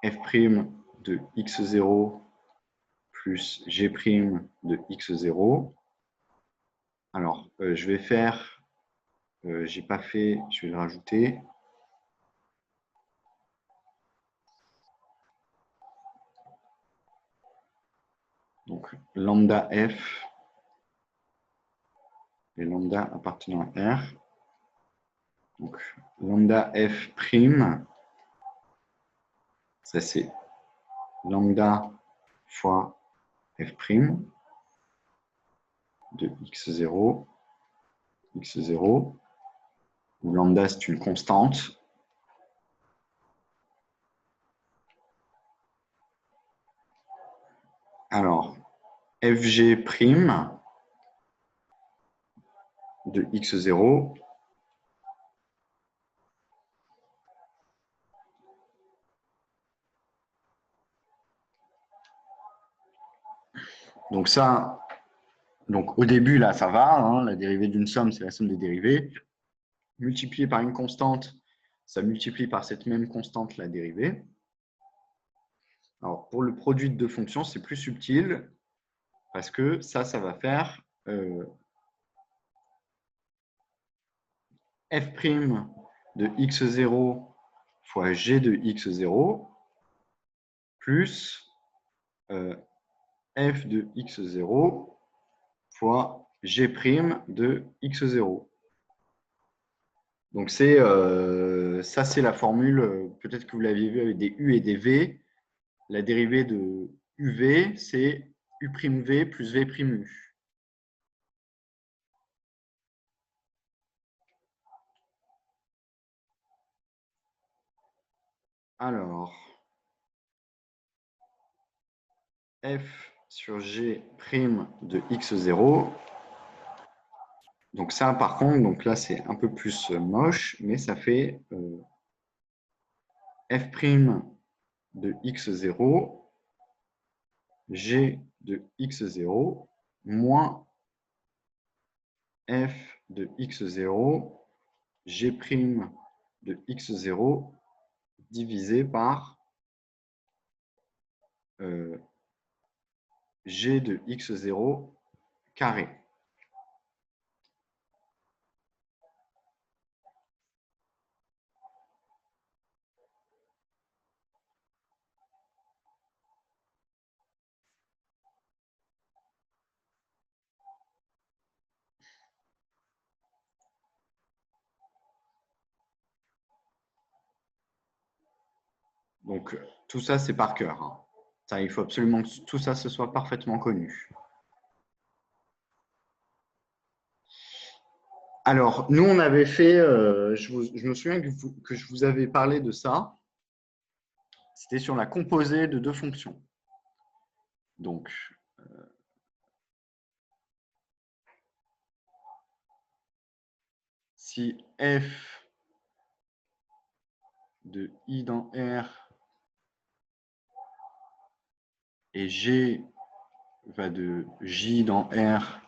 F prime de x0 plus G prime de x0. Alors, je vais faire, j'ai pas fait, je vais le rajouter. Donc, lambda F et lambda appartenant à R. Donc, lambda F prime, ça c'est lambda fois F prime de x0, x0, où lambda c'est une constante. Alors, fg prime de x0 donc ça, donc au début là ça va, hein, la dérivée d'une somme c'est la somme des dérivées, multiplié par une constante, ça multiplie par cette même constante la dérivée. Alors pour le produit de deux fonctions c'est plus subtil parce que ça va faire f' de x0 fois g de x0 plus f de x0 fois g' de x0. Donc ça, c'est la formule, peut-être que vous l'aviez vu avec des u et des v. La dérivée de uv, c'est u'v plus v'u. Alors, f sur g' de x0. Donc ça, par contre, donc là, c'est un peu plus moche, mais ça fait f' de x0, g de x0, moins f de x0, g' de x0, divisé par g de x0 carré. Donc, tout ça, c'est par cœur, hein. Ça, il faut absolument que tout ça se soit parfaitement connu. Alors, nous, on avait fait, je me souviens que je vous avais parlé de ça. C'était sur la composée de deux fonctions. Donc, si f de i dans R et g va de j dans R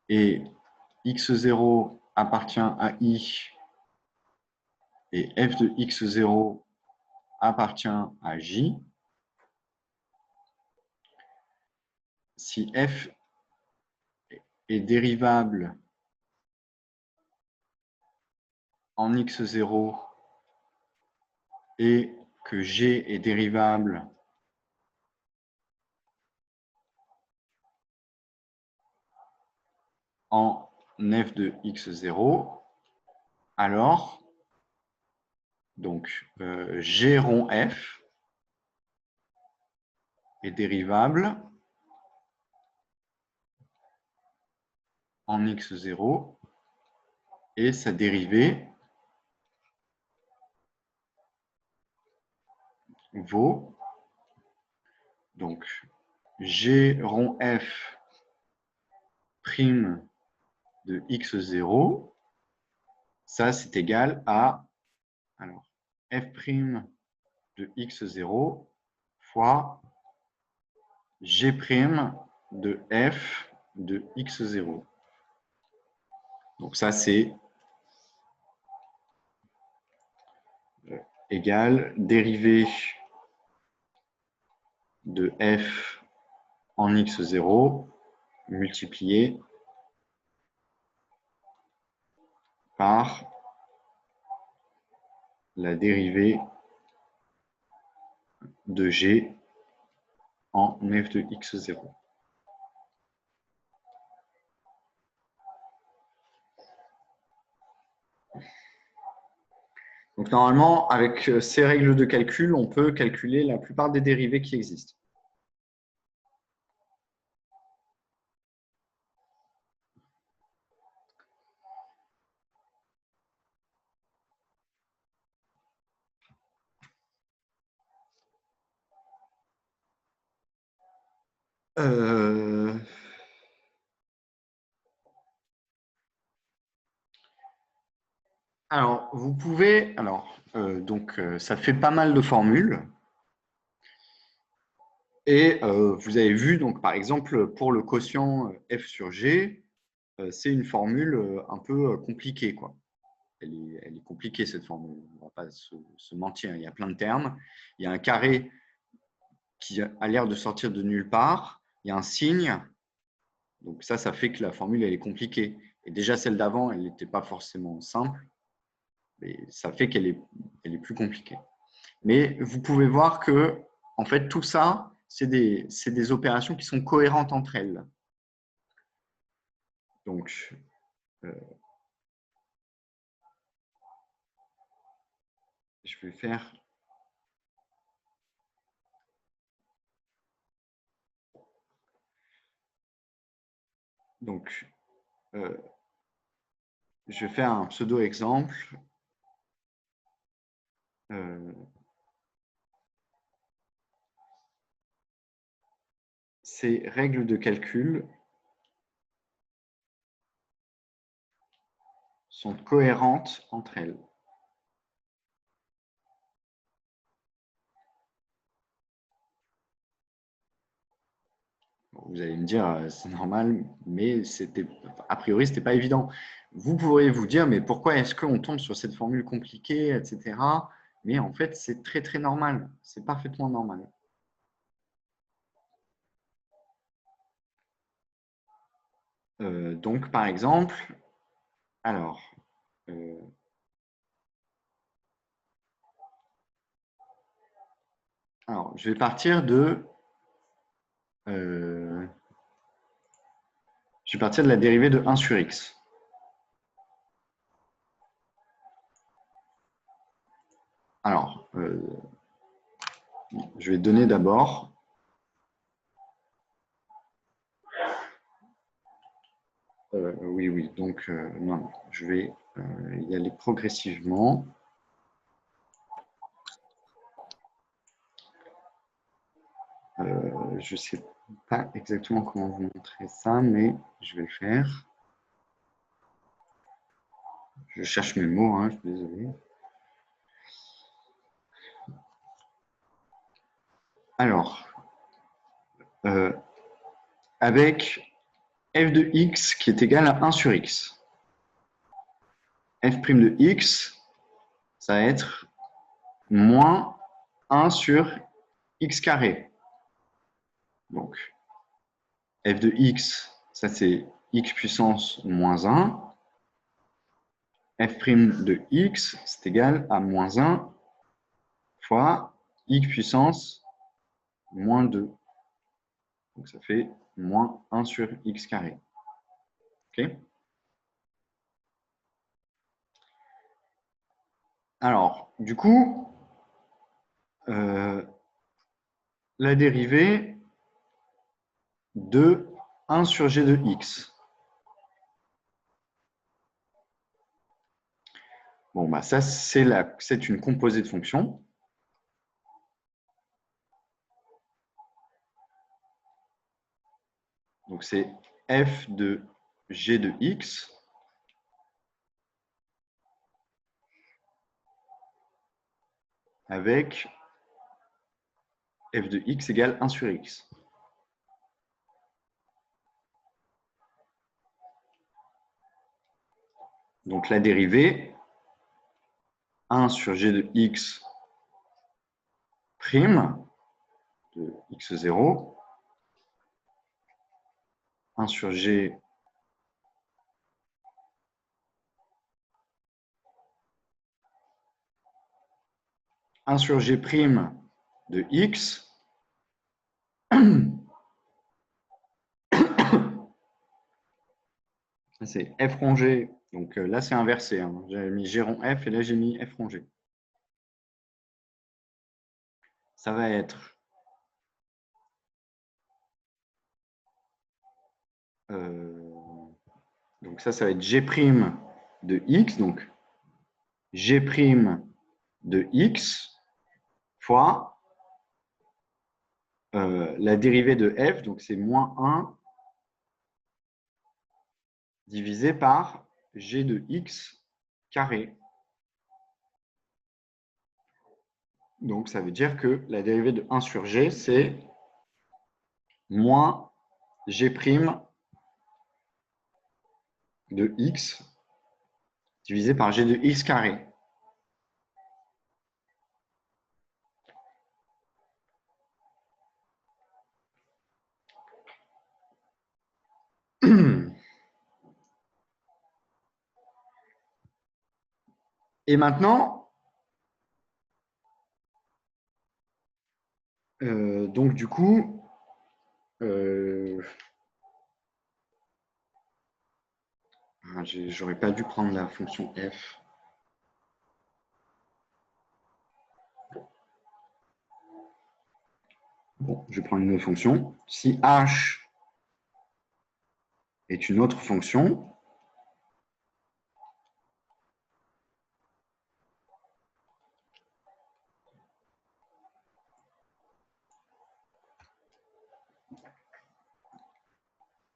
et x0 appartient à i et f de x0 appartient à j, si f est dérivable en x0 et que g est dérivable en f de x0, alors donc g rond f est dérivable en x0 et sa dérivée vaut donc g rond f prime de x0, ça c'est égal à alors, f prime de x0 fois g prime de f de x0. Donc ça c'est égal dérivée de f en x0 multiplié par la dérivée de g en f de x0. Donc normalement, avec ces règles de calcul, on peut calculer la plupart des dérivées qui existent. Alors, vous pouvez, ça fait pas mal de formules. Et vous avez vu, donc, par exemple, pour le quotient f sur g, c'est une formule un peu compliquée, quoi. Elle est compliquée, cette formule. On ne va pas se mentir. Il y a plein de termes. Il y a un carré qui a l'air de sortir de nulle part. Il y a un signe. Donc ça fait que la formule, elle est compliquée. Et déjà, celle d'avant, elle n'était pas forcément simple. Mais ça fait qu'elle est plus compliquée. Mais vous pouvez voir que, en fait, tout ça, c'est des opérations qui sont cohérentes entre elles. Donc, je vais faire… Donc, je vais faire un pseudo-exemple. Ces règles de calcul sont cohérentes entre elles. Vous allez me dire, c'est normal, mais a priori, ce n'était pas évident. Vous pourrez vous dire, mais pourquoi est-ce qu'on tombe sur cette formule compliquée, etc. Mais en fait, c'est très, très normal. C'est parfaitement normal. Donc, par exemple, alors, je vais partir de… je vais partir de la dérivée de 1 sur x. Alors, je vais donner d'abord oui. Donc, non, je vais y aller progressivement. Je ne sais pas exactement comment vous montrer ça, mais je vais le faire. Je cherche mes mots, hein, je suis désolé. Alors, avec f de x qui est égal à 1 sur x. F' de x, ça va être moins 1 sur x carré. Donc, f de x, ça c'est x puissance moins 1. F' de x, c'est égal à moins 1 fois x puissance moins 2. Donc, ça fait moins 1 sur x carré. OK? Alors, du coup, la dérivée de 1 sur g de x. Bon, bah ça, c'est une composée de fonctions. Donc, c'est f de g de x avec f de x égale 1 sur x. Donc, la dérivée 1 sur g de x prime de x0, 1 sur g prime de x c'est f rongé. Donc là, c'est inversé. Hein. J'avais mis g rond f et là, j'ai mis f rongé. Ça va être donc ça va être g' de x. Donc g' de x fois la dérivée de f. Donc c'est moins 1 divisé par g de x carré. Donc, ça veut dire que la dérivée de 1 sur g, c'est moins g' de x divisé par g de x carré. Et maintenant, donc du coup, j'aurais pas dû prendre la fonction f. Bon, je vais prendre une autre fonction. Si h est une autre fonction,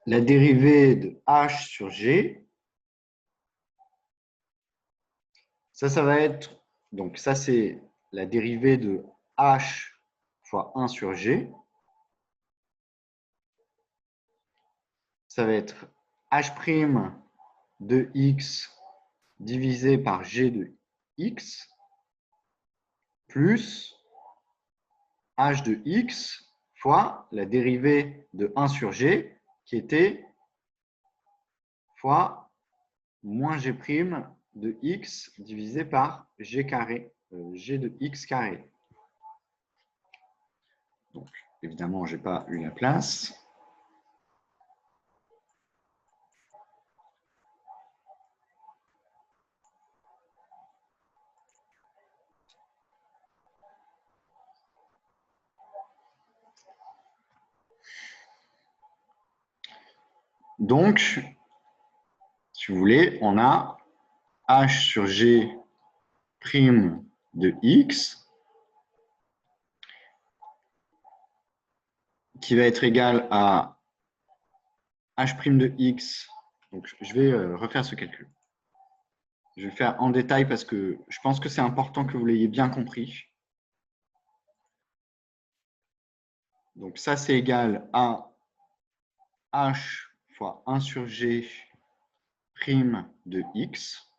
la dérivée de h sur g, ça va être, donc ça c'est la dérivée de h fois 1 sur g. Ça va être h' de x divisé par g de x plus h de x fois la dérivée de 1 sur g qui était fois moins g' de x divisé par g carré, g de x carré. Donc, évidemment, je n'ai pas eu la place. Donc, si vous voulez, on a h sur g' de x qui va être égal à h' de x. Donc, je vais refaire ce calcul. Je vais le faire en détail parce que je pense que c'est important que vous l'ayez bien compris. Donc, ça, c'est égal à h fois 1 sur g' de x.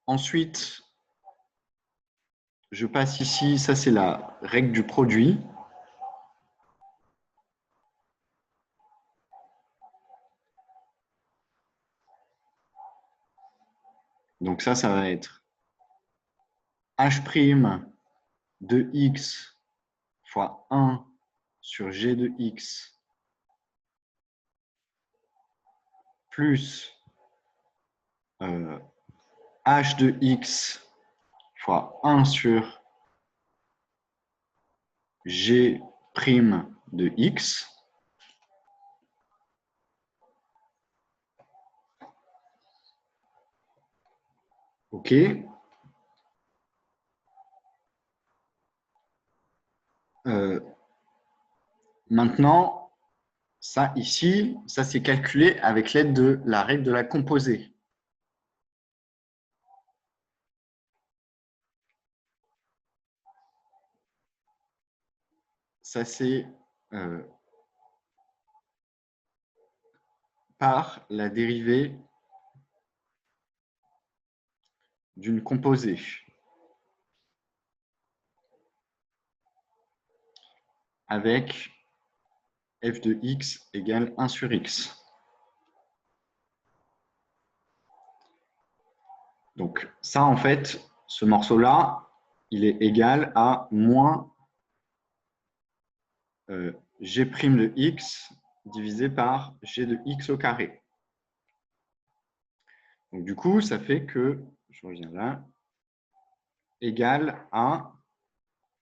Ensuite, je passe ici, ça c'est la règle du produit. Donc ça va être h' de x fois 1 sur g de x plus h de x fois 1 sur g' de x. OK. Maintenant, ça ici, ça c'est calculé avec l'aide de la règle de la composée. Ça c'est par la dérivée d'une composée avec f de x égale 1 sur x. Donc ça, en fait, ce morceau-là, il est égal à moins g' de x divisé par g de x au carré. Donc du coup, ça fait que, je reviens là, égal à,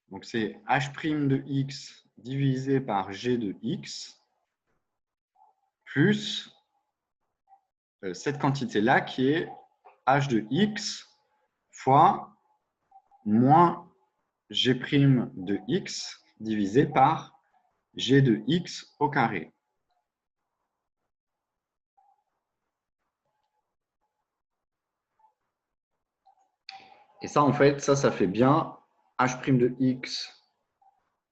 donc c'est h' de x divisé par g de x plus cette quantité-là qui est h de x fois moins g' de x divisé par g de x au carré. Et ça, en fait, ça fait bien h' de x,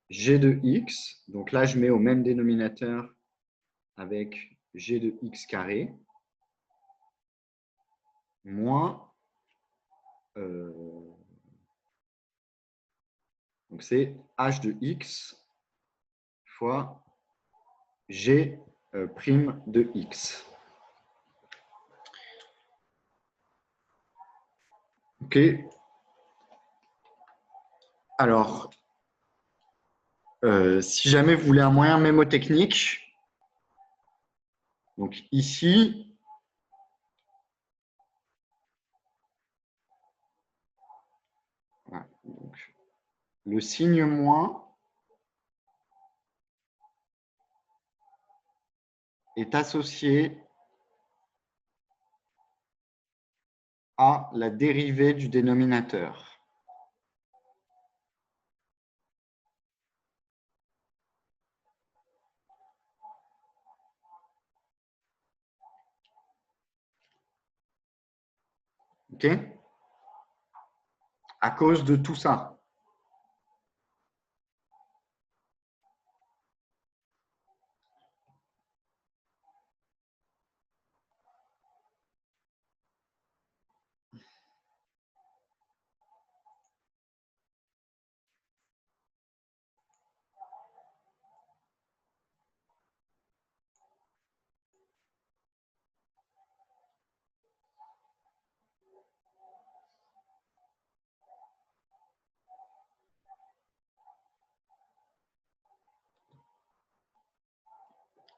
g de x. Donc là, je mets au même dénominateur avec g de x carré, moins, donc c'est h de x fois g' de x. OK. Alors, si jamais vous voulez un moyen mémotechnique, donc ici, voilà, donc, le signe moins est associé à la dérivée du dénominateur. OK? À cause de tout ça.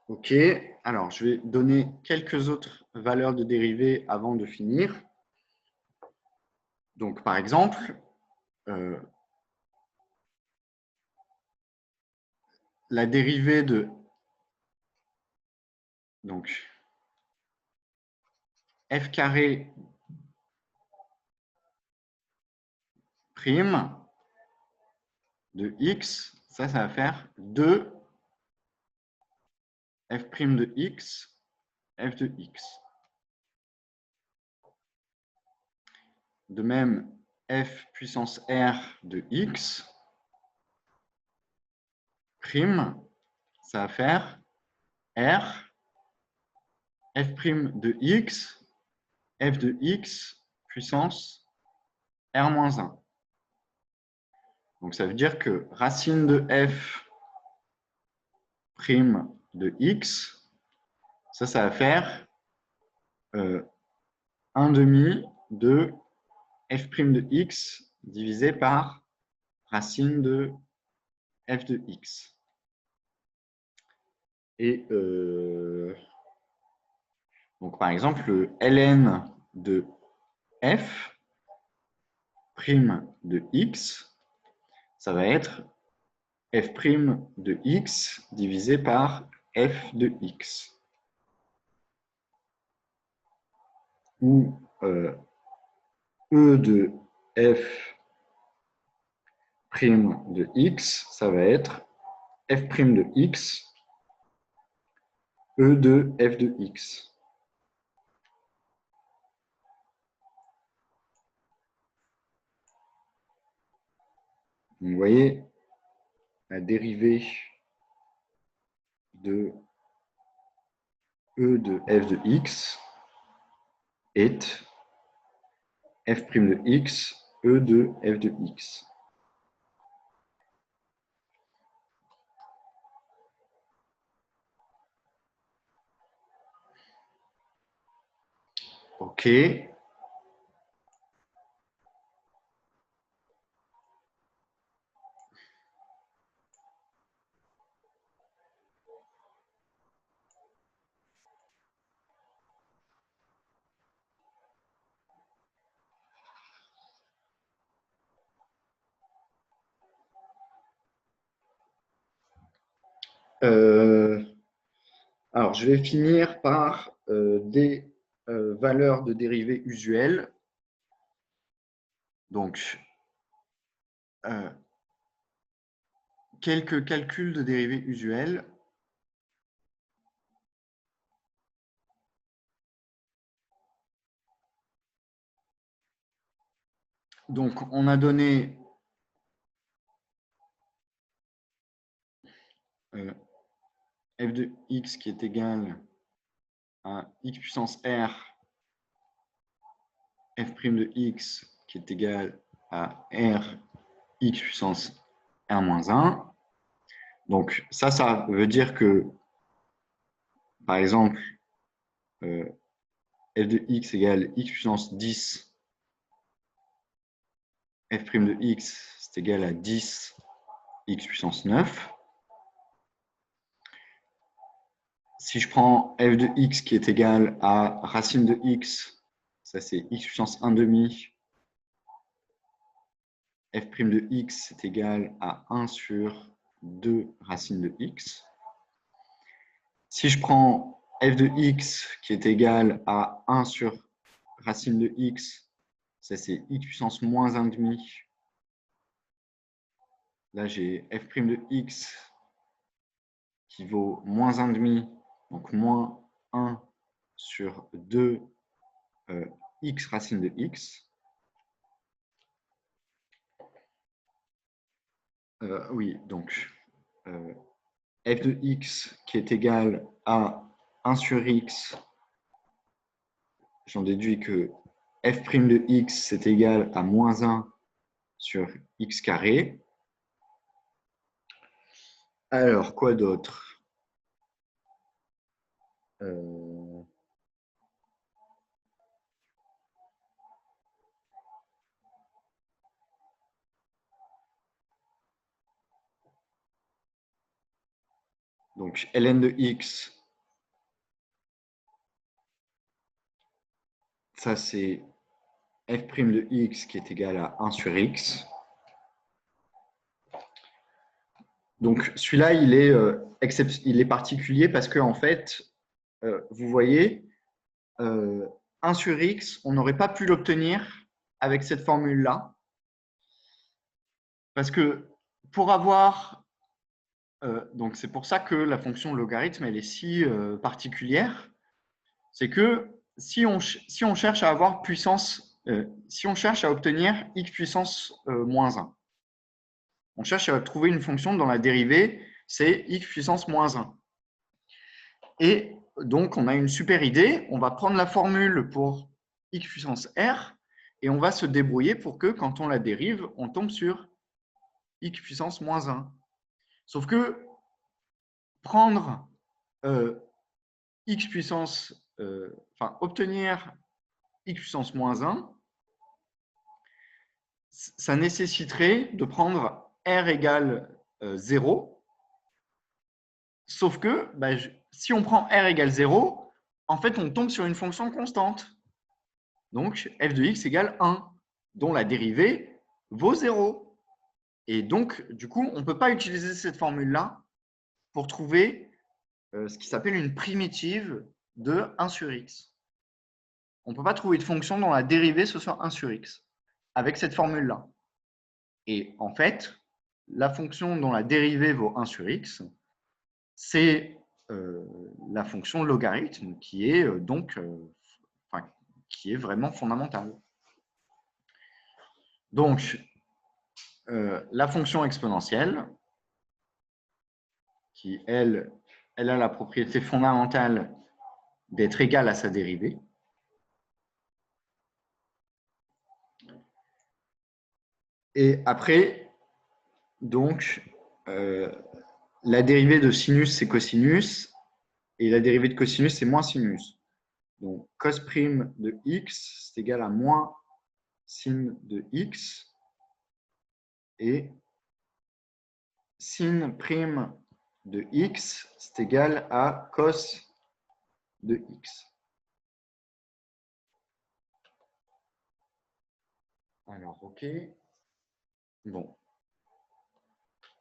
OK. Alors, je vais donner quelques autres valeurs de dérivée avant de finir. Donc, par exemple, la dérivée de Donc, f carré prime de x, ça va faire 2 f' de x, f de x. De même, f puissance r de x prime, ça va faire r f' de x, f de x puissance r-1. Donc, ça veut dire que racine de f' de x, ça va faire 1 demi de f' de x divisé par racine de f de x. Et donc, par exemple, le ln de f' de x, ça va être f' de x divisé par f de x. Ou e de f' de x, ça va être f' de x, e de f de x. Donc, vous voyez, la dérivée de e de f de x est f' de x, e de f de x. OK. Alors, je vais finir par des valeurs de dérivées usuelles. Donc, quelques calculs de dérivées usuelles. Donc, on a donné f de x qui est égal à x puissance r, f' de x qui est égal à r x puissance r-1. Donc, ça veut dire que, par exemple, f de x égale x puissance 10, f' de x, c'est égal à 10 x puissance 9. Si je prends f de x qui est égal à racine de x, ça c'est x puissance 1 demi, f' de x est égal à 1 sur 2 racine de x. Si je prends f de x qui est égal à 1 sur racine de x, ça c'est x puissance moins 1 demi. Là j'ai f' de x qui vaut moins 1 demi, donc moins 1 sur 2 x racine de x. Oui, donc f de x qui est égal à 1 sur x, j'en déduis que f' de x c'est égal à moins 1 sur x carré. Alors, quoi d'autre? Donc, ln de x, ça c'est f' de x qui est égal à 1 sur x. Donc, celui-là, il est particulier parce qu'en fait, vous voyez, 1 sur x, on n'aurait pas pu l'obtenir avec cette formule-là. Parce que pour avoir… donc, c'est pour ça que la fonction logarithme, elle est si particulière. C'est que si on cherche à avoir puissance… si on cherche à obtenir x puissance moins 1, on cherche à trouver une fonction dont la dérivée, c'est x puissance moins 1. Et donc, on a une super idée. On va prendre la formule pour x puissance r et on va se débrouiller pour que, quand on la dérive, on tombe sur x puissance moins 1. Sauf que prendre x puissance, obtenir x puissance moins 1, ça nécessiterait de prendre r égale 0. Sauf que si on prend r égale 0, en fait, on tombe sur une fonction constante. Donc, f de x égale 1, dont la dérivée vaut 0. Et donc, du coup, on ne peut pas utiliser cette formule-là pour trouver ce qui s'appelle une primitive de 1 sur x. On ne peut pas trouver de fonction dont la dérivée ce soit 1 sur x avec cette formule-là. Et en fait, la fonction dont la dérivée vaut 1 sur x, c'est la fonction logarithme qui est qui est vraiment fondamentale. Donc, la fonction exponentielle, qui, elle a la propriété fondamentale d'être égale à sa dérivée. Et après, donc, la dérivée de sinus, c'est cosinus, et la dérivée de cosinus, c'est moins sinus. Donc, cos prime de x, c'est égal à moins sin de x, et sin prime de x, c'est égal à cos de x. Alors, OK. Bon.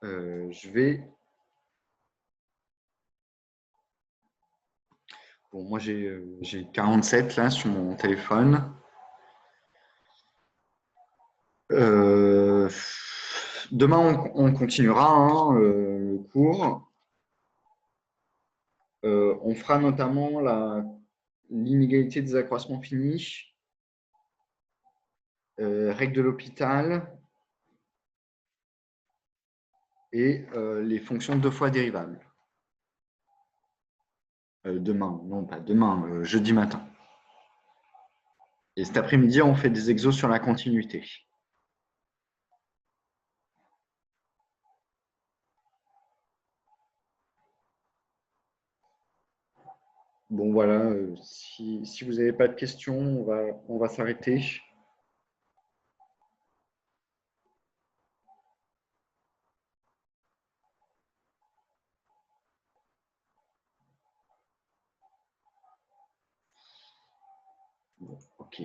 Je vais… Bon, moi, j'ai 47 là sur mon téléphone. Demain, on continuera le cours. On fera notamment l'inégalité des accroissements finis, règle de l'hôpital et les fonctions 2 fois dérivables. Demain, non pas demain, jeudi matin. Et cet après-midi, on fait des exos sur la continuité. Bon, voilà, si vous n'avez pas de questions, on va s'arrêter. OK.